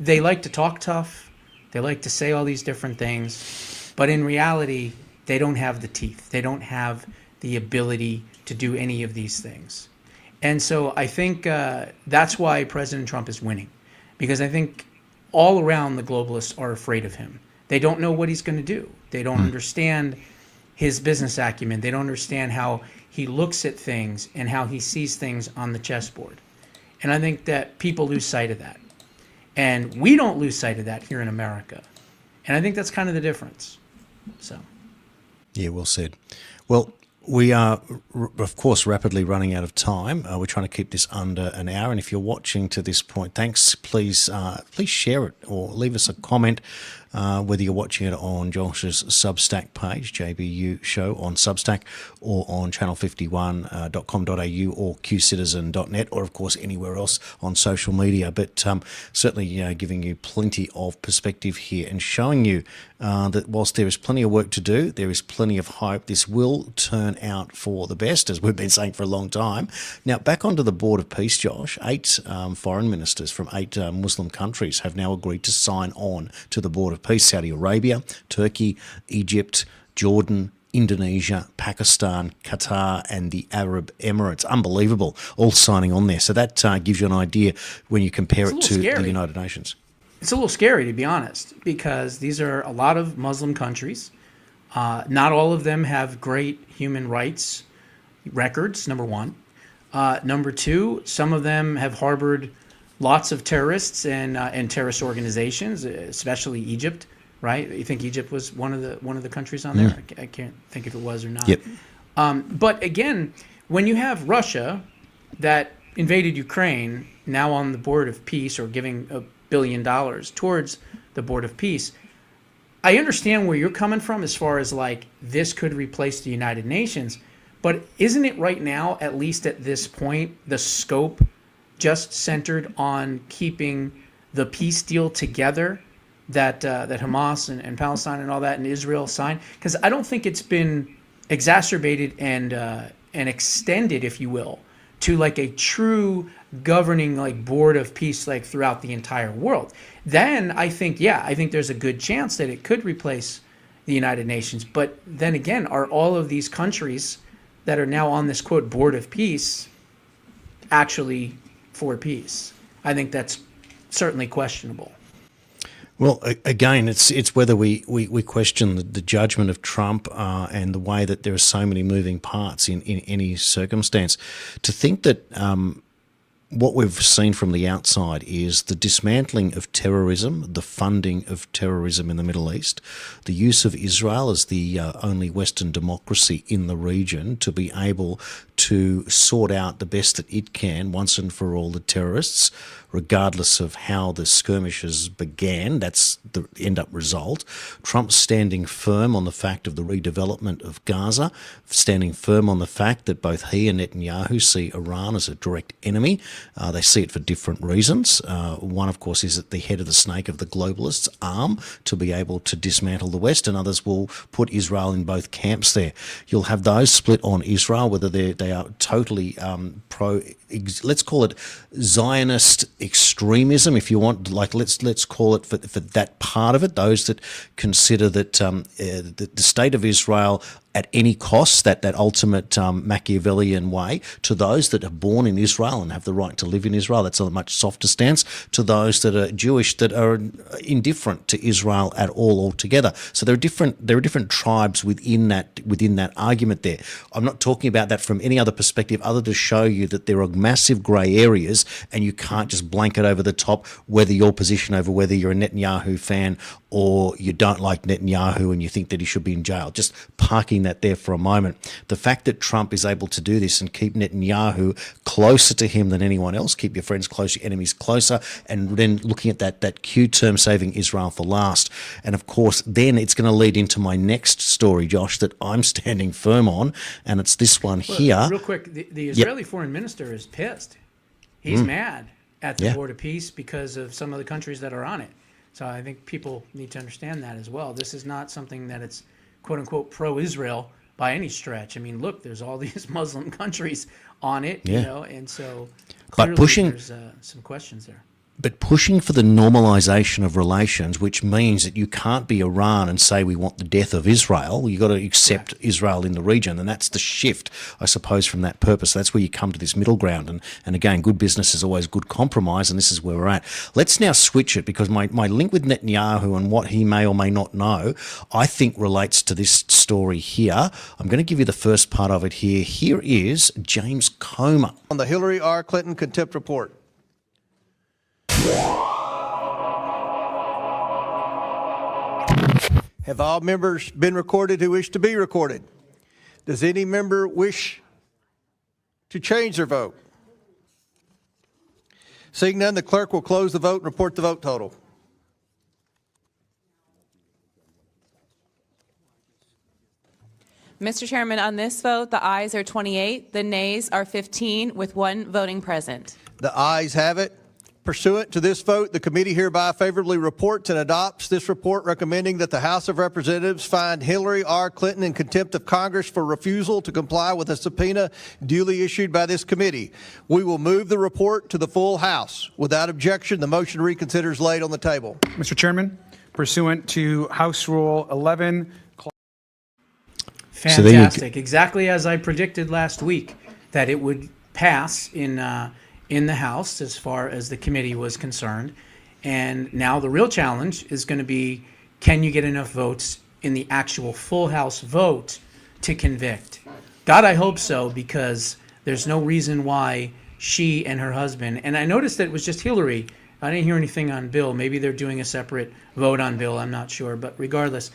Speaker 2: they like to talk tough. They like to say all these different things. But in reality, they don't have the teeth. They don't have the ability to do any of these things. And so I think that's why President Trump is winning. Because I think all around the globalists are afraid of him. They don't know what he's going to do. They don't understand his business acumen. They don't understand how he looks at things and how he sees things on the chessboard. And I think that people lose sight of that. And we don't lose sight of that here in America. And I think that's kind of the difference. So,
Speaker 1: yeah, well said. Well, we are, of course, rapidly running out of time. We're trying to keep this under an hour. And if you're watching to this point, thanks. Please share it or leave us a comment, whether you're watching it on Josh's Substack page, JBU Show on Substack, or on channel51.com.au or qcitizen.net, or, of course, anywhere else on social media. But certainly giving you plenty of perspective here and showing you that whilst there is plenty of work to do, there is plenty of hope. This will turn out for the best, as we've been saying for a long time. Now, back onto the Board of Peace, Josh. 8 foreign ministers from 8 Muslim countries have now agreed to sign on to the Board of Peace. Saudi Arabia, Turkey, Egypt, Jordan, Indonesia, Pakistan, Qatar, and the Arab Emirates. Unbelievable, all signing on there. So that gives you an idea when you compare it to the United Nations.
Speaker 2: It's a little scary, to be honest, because these are a lot of Muslim countries. Not all of them have great human rights records, number one. Number two, some of them have harbored lots of terrorists and terrorist organizations, especially Egypt, right? You think Egypt was one of the countries on there? I can't think if it was or not.
Speaker 1: Yep.
Speaker 2: But again, when you have Russia that invaded Ukraine, now on the Board of Peace or giving $1 billion towards the Board of Peace, I understand where you're coming from as far as like this could replace the United Nations, but isn't it right now, at least at this point, the scope just centered on keeping the peace deal together that Hamas and Palestine and all that and Israel signed? Because I don't think it's been exacerbated and extended, if you will, to like a true governing like Board of Peace like throughout the entire world. Then I think there's a good chance that it could replace the United Nations. But then again, are all of these countries that are now on this quote Board of Peace actually for peace? I think that's certainly questionable.
Speaker 1: Well, again, it's whether we question the judgment of Trump and the way that there are so many moving parts in any circumstance. To think that what we've seen from the outside is the dismantling of terrorism, the funding of terrorism in the Middle East, the use of Israel as the only Western democracy in the region to be able to sort out the best that it can once and for all the terrorists, regardless of how the skirmishes began. That's the end-up result. Trump standing firm on the fact of the redevelopment of Gaza, standing firm on the fact that both he and Netanyahu see Iran as a direct enemy. They see it for different reasons. One, of course, is at the head of the snake of the globalists' arm to be able to dismantle the West, and others will put Israel in both camps there. You'll have those split on Israel, whether they are totally let's call it Zionist extremism, if you want. Like let's call it for that part of it. Those that consider that the state of Israel at any cost, that ultimate Machiavellian way, to those that are born in Israel and have the right to live in Israel. That's a much softer stance. To those that are Jewish that are indifferent to Israel at all altogether. So there are different tribes within that argument there. I'm not talking about that from any other perspective other to show you that there are massive grey areas, and you can't just blanket over the top whether your position over whether you're a Netanyahu fan or you don't like Netanyahu and you think that he should be in jail. Just parking that there for a moment. The fact that Trump is able to do this and keep Netanyahu closer to him than anyone else, keep your friends close, your enemies closer, and then looking at that Q term, saving Israel for last. And of course, then it's going to lead into my next story, Josh, that I'm standing firm on, and it's this one here.
Speaker 2: Real quick, the Israeli foreign minister is pissed. He's mad at the Board of Peace because of some of the countries that are on it. So I think people need to understand that as well. This is not something that it's quote unquote pro-Israel by any stretch. I mean, look, there's all these Muslim countries on it, you know, and so clearly there's some questions there.
Speaker 1: But pushing for the normalization of relations, which means that you can't be Iran and say we want the death of Israel. You've got to accept Israel in the region. And that's the shift, I suppose, from that purpose. That's where you come to this middle ground. And again, good business is always good compromise, and this is where we're at. Let's now switch it, because my link with Netanyahu and what he may or may not know, I think relates to this story here. I'm going to give you the first part of it here. Here is James Comer.
Speaker 9: On the Hillary R. Clinton contempt report. Have all members been recorded who wish to be recorded? Does any member wish to change their vote? Seeing none, the clerk will close the vote and report the vote total.
Speaker 10: Mr. Chairman, on this vote, the ayes are 28, the nays are 15, with 1 voting present.
Speaker 9: The ayes have it. Pursuant to this vote, the committee hereby favorably reports and adopts this report, recommending that the House of Representatives find Hillary R. Clinton in contempt of Congress for refusal to comply with a subpoena duly issued by this committee. We will move the report to the full House. Without objection, the motion to reconsider is laid on the table.
Speaker 11: Mr. Chairman, pursuant to House Rule 11.
Speaker 2: Fantastic. Exactly as I predicted last week, that it would pass in the House as far as the committee was concerned. And now the real challenge is going to be, can you get enough votes in the actual full House vote to convict? God, I hope so, because there's no reason why she and her husband, and I noticed that it was just Hillary. I didn't hear anything on Bill. Maybe they're doing a separate vote on Bill. I'm not sure. But regardless,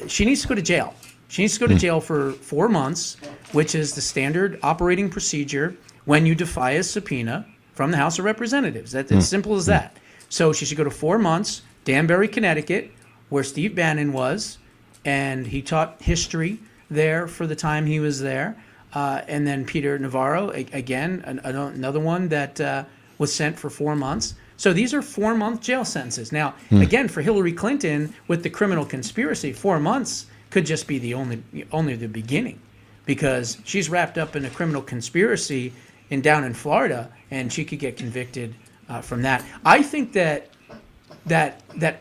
Speaker 2: she needs to go to jail. She needs to go to jail for 4 months, which is the standard operating procedure when you defy a subpoena from the House of Representatives. That's as simple as that. So she should go to 4 months, Danbury, Connecticut, where Steve Bannon was, and he taught history there for the time he was there. And then Peter Navarro, again, another one that was sent for 4 months. So these are 4-month jail sentences. Now, again, for Hillary Clinton, with the criminal conspiracy, 4 months could just be the only the beginning, because she's wrapped up in a criminal conspiracy down in Florida, and she could get convicted from that. I think that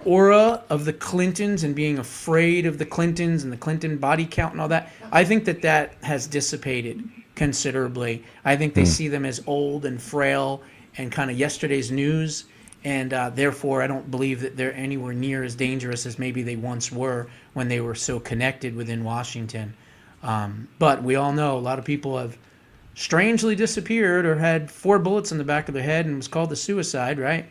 Speaker 2: aura of the Clintons and being afraid of the Clintons and the Clinton body count and all that, I think that has dissipated considerably. I think they see them as old and frail and kind of yesterday's news, and therefore I don't believe that they're anywhere near as dangerous as maybe they once were when they were so connected within Washington. But we all know a lot of people have strangely disappeared or had 4 bullets in the back of their head and was called a suicide, right?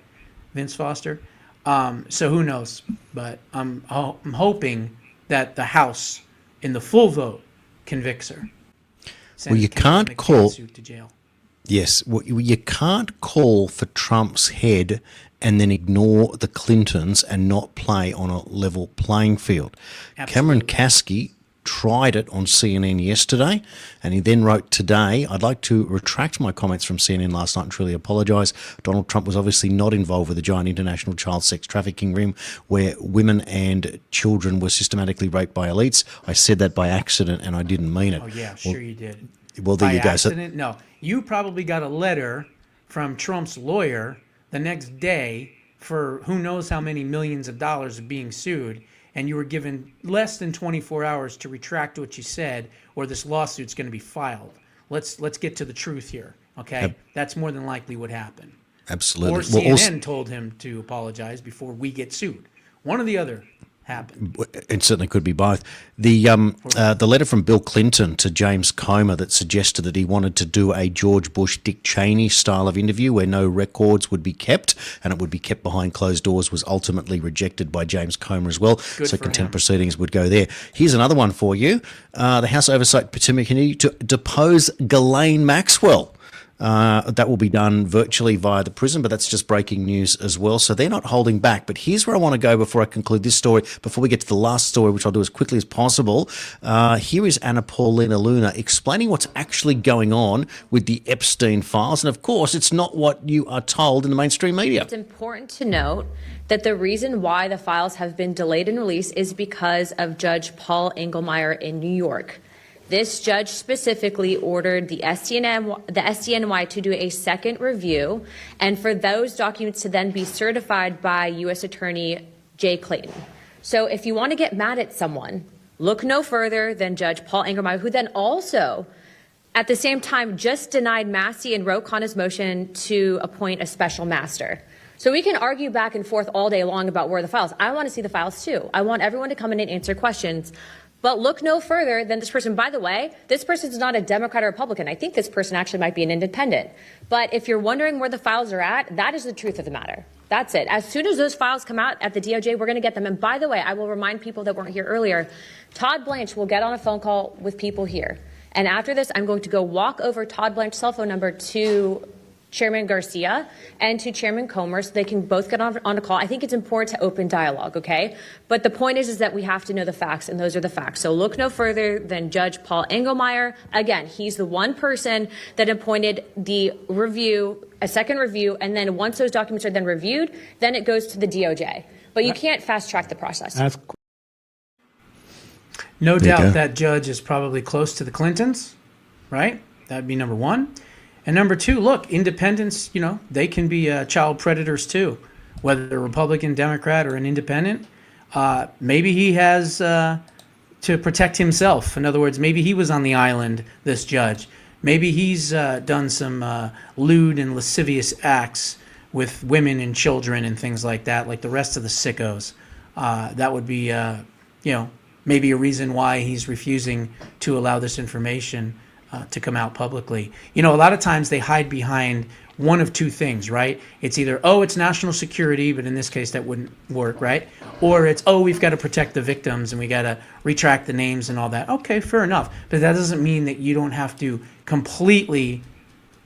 Speaker 2: Vince Foster. So who knows? But I'm hoping that the House, in the full vote, convicts her.
Speaker 1: Well, you can't call.
Speaker 2: To jail.
Speaker 1: Yes, well, you can't call for Trump's head and then ignore the Clintons and not play on a level playing field. Absolutely. Cameron Kasky tried it on CNN yesterday, and he then wrote today, I'd like to retract my comments from CNN last night and truly apologise. Donald Trump was obviously not involved with the giant international child sex trafficking ring where women and children were systematically raped by elites. I said that by accident and I didn't mean it.
Speaker 2: Oh yeah, sure you did.
Speaker 1: Well, there
Speaker 2: by
Speaker 1: you go.
Speaker 2: Accident? No, you probably got a letter from Trump's lawyer the next day for who knows how many millions of dollars of being sued, and you were given less than 24 hours to retract what you said, or this lawsuit's going to be filed. Let's get to the truth here, okay? That's more than likely what happened.
Speaker 1: Absolutely.
Speaker 2: Or CNN told him to apologize before we get sued. One or the other. happen.
Speaker 1: It certainly could be both. The letter from Bill Clinton to James Comer that suggested that he wanted to do a George Bush, Dick Cheney style of interview where no records would be kept and it would be kept behind closed doors was ultimately rejected by James Comer as well. So contempt proceedings would go there. Here's another one for you. The House Oversight Committee to depose Ghislaine Maxwell. That will be done virtually via the prison, but that's just breaking news as well. So they're not holding back. But here's where I want to go before I conclude this story, before we get to the last story, which I'll do as quickly as possible. Here is Anna Paulina Luna explaining what's actually going on with the Epstein files. And of course, it's not what you are told in the mainstream media.
Speaker 12: It's important to note that the reason why the files have been delayed in release is because of Judge Paul Engelmeyer in New York. This judge specifically ordered the SDNY to do a second review and for those documents to then be certified by U.S. Attorney Jay Clayton. So if you want to get mad at someone, look no further than Judge Paul Engelmeyer, who then also, at the same time, just denied Massey and Ro Khanna's motion to appoint a special master. So we can argue back and forth all day long about where the files. I want to see the files too. I want everyone to come in and answer questions. But look no further than this person. By the way, this person is not a Democrat or Republican. I think this person actually might be an independent. But if you're wondering where the files are at, that is the truth of the matter. That's it. As soon as those files come out at the DOJ, we're going to get them. And by the way, I will remind people that weren't here earlier, Todd Blanche will get on a phone call with people here. And after this, I'm going to go walk over Todd Blanche's cell phone number to Chairman Garcia and to Chairman Comer so they can both get on a call. I think it's important to open dialogue, okay? But the point is that we have to know the facts, and those are the facts. So look no further than Judge Paul Engelmeyer. Again, he's the one person that appointed the review, a second review, and then once those documents are then reviewed, then it goes to the DOJ. But you can't fast track the process.
Speaker 2: No doubt that judge is probably close to the Clintons, right? That'd be number one. And number two, look, independents, you know, they can be child predators too, whether they're Republican, Democrat, or an independent. Maybe he has to protect himself. In other words, maybe he was on the island, this judge. Maybe he's done some lewd and lascivious acts with women and children and things like that, like the rest of the sickos. That would be, you know, maybe a reason why he's refusing to allow this information to come out publicly. You know, a lot of times they hide behind one of two things, right? It's either, oh, it's national security, but in this case that wouldn't work, right? Or it's, oh, we've got to protect the victims and we got to retract the names and all that. Okay, fair enough. But that doesn't mean that you don't have to completely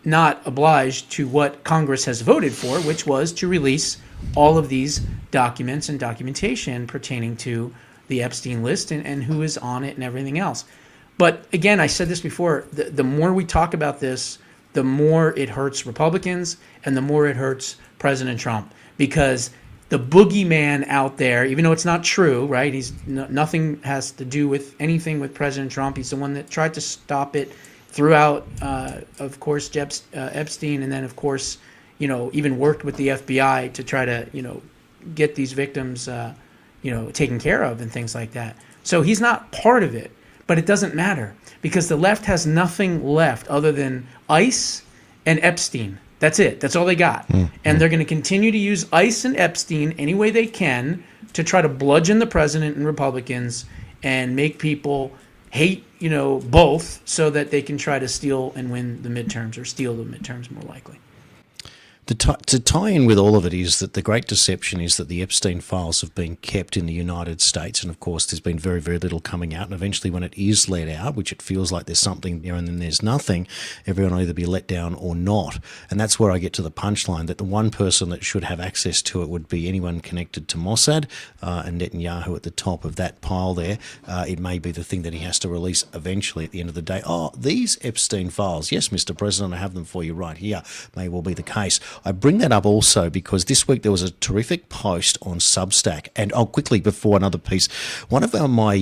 Speaker 2: not oblige to what Congress has voted for, which was to release all of these documents and documentation pertaining to the Epstein list and who is on it and everything else. But again, I said this before, the more we talk about this, the more it hurts Republicans and the more it hurts President Trump. Because the boogeyman out there, even though it's not true, right? Nothing has to do with anything with President Trump. He's the one that tried to stop it throughout, of course, Epstein. And then, of course, you know, even worked with the FBI to try to, you know, get these victims, you know, taken care of and things like that. So he's not part of it. But it doesn't matter because the left has nothing left other than ICE and Epstein. That's it. That's all they got. And they're going to continue to use ICE and Epstein any way they can to try to bludgeon the president and Republicans and make people hate, you know, both so that they can try to steal and win the midterms or steal the midterms more likely.
Speaker 1: To tie in with all of it is that the great deception is that the Epstein files have been kept in the United States, and of course there's been very, very little coming out, and eventually when it is let out, which it feels like there's something there and then there's nothing, everyone will either be let down or not. And that's where I get to the punchline, that the one person that should have access to it would be anyone connected to Mossad, and Netanyahu at the top of that pile there. It may be the thing that he has to release eventually at the end of the day. Oh, these Epstein files, yes, Mr. President, I have them for you right here, may well be the case. I bring that up also because this week there was a terrific post on Substack, and quickly before another piece, one of my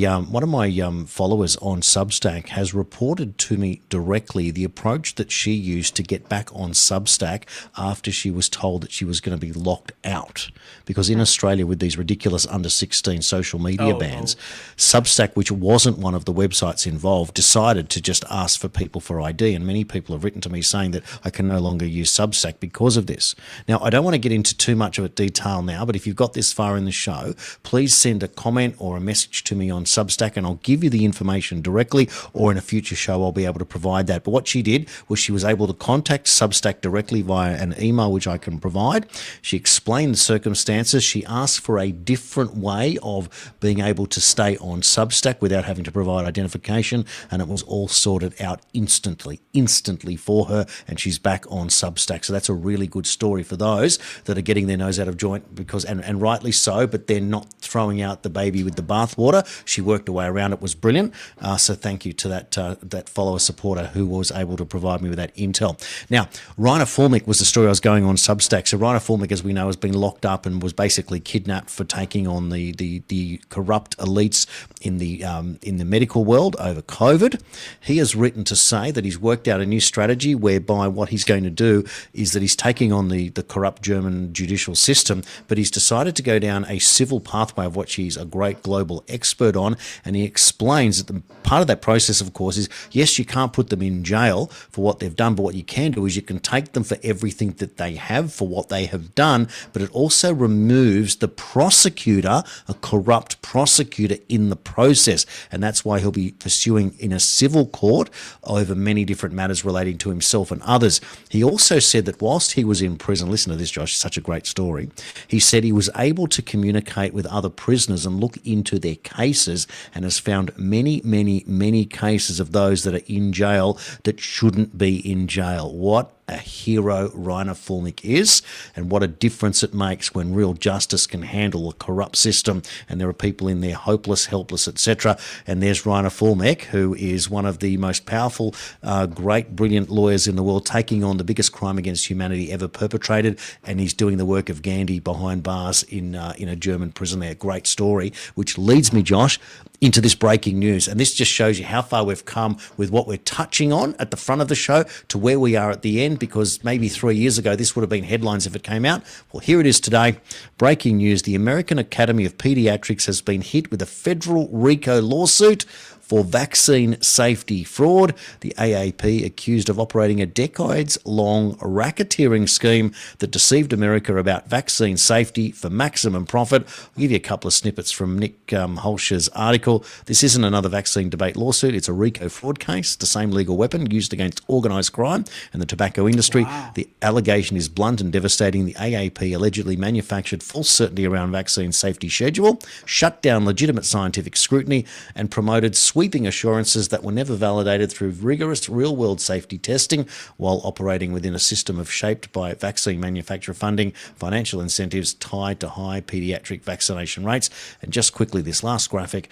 Speaker 1: followers on Substack has reported to me directly the approach that she used to get back on Substack after she was told that she was going to be locked out, because in Australia with these ridiculous under 16 social media bans, Substack, which wasn't one of the websites involved, decided to just ask for people for ID, and many people have written to me saying that I can no longer use Substack because of of this. Now, I don't want to get into too much of detail now, but if you've got this far in the show, please send a comment or a message to me on Substack and I'll give you the information directly, or in a future show I'll be able to provide that. But what she did was she was able to contact Substack directly via an email, which I can provide. She explained the circumstances. She asked for a different way of being able to stay on Substack without having to provide identification, and it was all sorted out instantly for her, and she's back on Substack. So that's a really good story for those that are getting their nose out of joint, because and rightly so, but they're not throwing out the baby with the bathwater. She worked her way around. It was brilliant. So thank you to that follower supporter who was able to provide me with that intel. Now, Rainer Fulmick was the story I was going on Substack. So Rainer Fulmick, as we know, has been locked up and was basically kidnapped for taking on the corrupt elites in the medical world over COVID. He has written to say that he's worked out a new strategy whereby what he's going to do is that he's taking on the corrupt German judicial system, but he's decided to go down a civil pathway of which he's a great global expert on, and he explains that part of that process, of course, is yes, you can't put them in jail for what they've done, but what you can do is you can take them for everything that they have for what they have done, but it also removes the prosecutor, a corrupt prosecutor in the process, and that's why he'll be pursuing in a civil court over many different matters relating to himself and others. He also said that whilst he was in prison, listen to this, Josh, it's such a great story, he said he was able to communicate with other prisoners and look into their cases, and has found many cases of those that are in jail that shouldn't be in jail. What a hero Rainer Fulmick is, and what a difference it makes when real justice can handle a corrupt system and there are people in there hopeless, helpless, etc. And there's Rainer Fulmick, who is one of the most powerful, great, brilliant lawyers in the world, taking on the biggest crime against humanity ever perpetrated, and he's doing the work of Gandhi behind bars in a German prison there. Great story, which leads me, Josh, into this breaking news. And this just shows you how far we've come with what we're touching on at the front of the show to where we are at the end, because maybe 3 years ago this would have been headlines if it came out. Well, here it is today. Breaking news. The American Academy of Pediatrics has been hit with a federal RICO lawsuit for vaccine safety fraud. The AAP accused of operating a decades-long racketeering scheme that deceived America about vaccine safety for maximum profit. I'll give you a couple of snippets from Nick Holscher's article. This isn't another vaccine debate lawsuit. It's a RICO fraud case, the same legal weapon used against organised crime and the tobacco industry. Wow. The allegation is blunt and devastating. The AAP allegedly manufactured false certainty around vaccine safety schedule, shut down legitimate scientific scrutiny, and promoted sweeping assurances that were never validated through rigorous real-world safety testing, while operating within a system shaped by vaccine manufacturer funding, financial incentives tied to high paediatric vaccination rates. And just quickly, this last graphic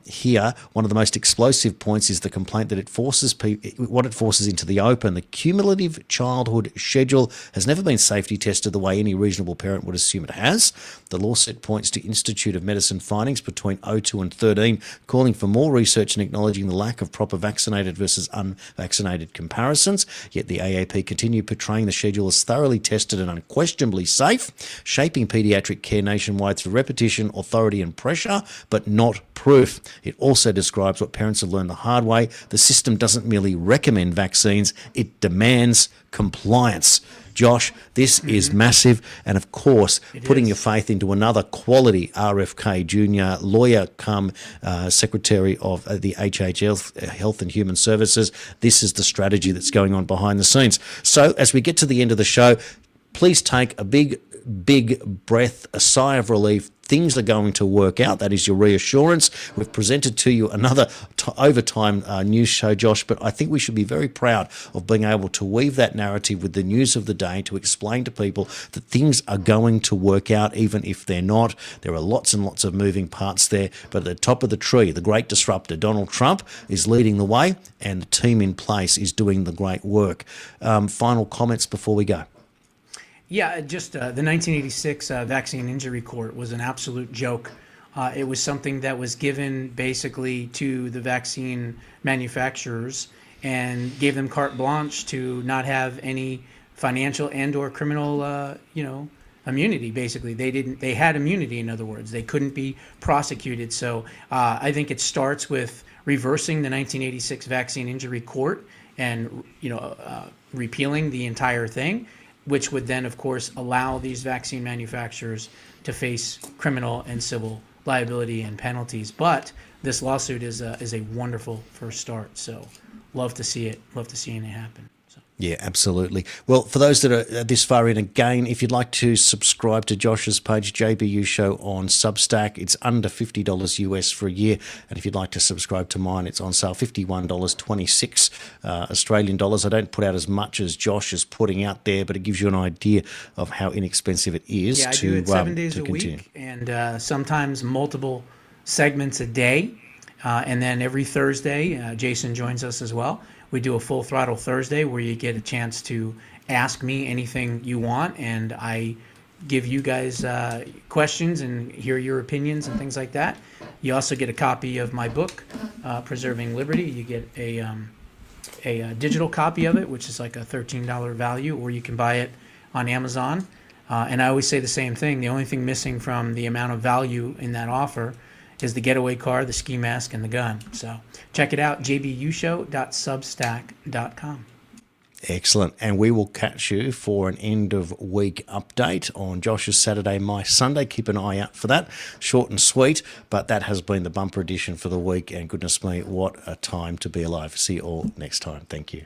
Speaker 1: here, one of the most explosive points is the complaint that it forces what it forces into the open. The cumulative childhood schedule has never been safety tested the way any reasonable parent would assume it has. The lawsuit points to Institute of Medicine findings between 02 and 13, calling for more research and acknowledging the lack of proper vaccinated versus unvaccinated comparisons. Yet the AAP continue portraying the schedule as thoroughly tested and unquestionably safe, shaping paediatric care nationwide through repetition, authority and pressure, but not proof. It also describes what parents have learned the hard way. The system doesn't merely recommend vaccines, it demands compliance. Josh, this is massive, and of course, putting your faith into another quality RFK Jr. lawyer come Secretary of the HHS, Health and Human Services. This is the strategy that's going on behind the scenes. So as we get to the end of the show, please take a big breath, a sigh of relief. Things are going to work out. That is your reassurance. We've presented to you another overtime news show, Josh, but I think we should be very proud of being able to weave that narrative with the news of the day to explain to people that things are going to work out, even if they're not. There are lots and lots of moving parts there, but at the top of the tree, the great disruptor, Donald Trump, is leading the way, and the team in place is doing the great work. Final comments before we go?
Speaker 2: Yeah, just the 1986 Vaccine Injury Court was an absolute joke. It was something that was given basically to the vaccine manufacturers and gave them carte blanche to not have any financial and or criminal, immunity. Basically, they had immunity. In other words, they couldn't be prosecuted. So I think it starts with reversing the 1986 Vaccine Injury Court and repealing the entire thing. which would then, of course, allow these vaccine manufacturers to face criminal and civil liability and penalties. But this lawsuit is a wonderful first start. So love to see it. Love to see it happen. So.
Speaker 1: Yeah, absolutely. Well, for those that are this far in, again, if you'd like to subscribe to Josh's page, JBU Show on Substack, it's under $50 US for a year. And if you'd like to subscribe to mine, it's on sale $51.26 Australian dollars. I don't put out as much as Josh is putting out there, but it gives you an idea of how inexpensive it is.
Speaker 2: Yeah, I do it 7 days a week, and sometimes multiple segments a day. And then every Thursday, Jason joins us as well. We do a Full Throttle Thursday where you get a chance to ask me anything you want, and I give you guys questions and hear your opinions and things like that. You also get a copy of my book, Preserving Liberty. You get a digital copy of it, which is like a $13 value, or you can buy it on Amazon. And I always say the same thing. The only thing missing from the amount of value in that offer is the getaway car, the ski mask, and the gun. So check it out, jbushow.substack.com.
Speaker 1: Excellent. And we will catch you for an end of week update on Josh's Saturday, my Sunday. Keep an eye out for that. Short and sweet, but that has been the bumper edition for the week. And goodness me, what a time to be alive. See you all next time. Thank you.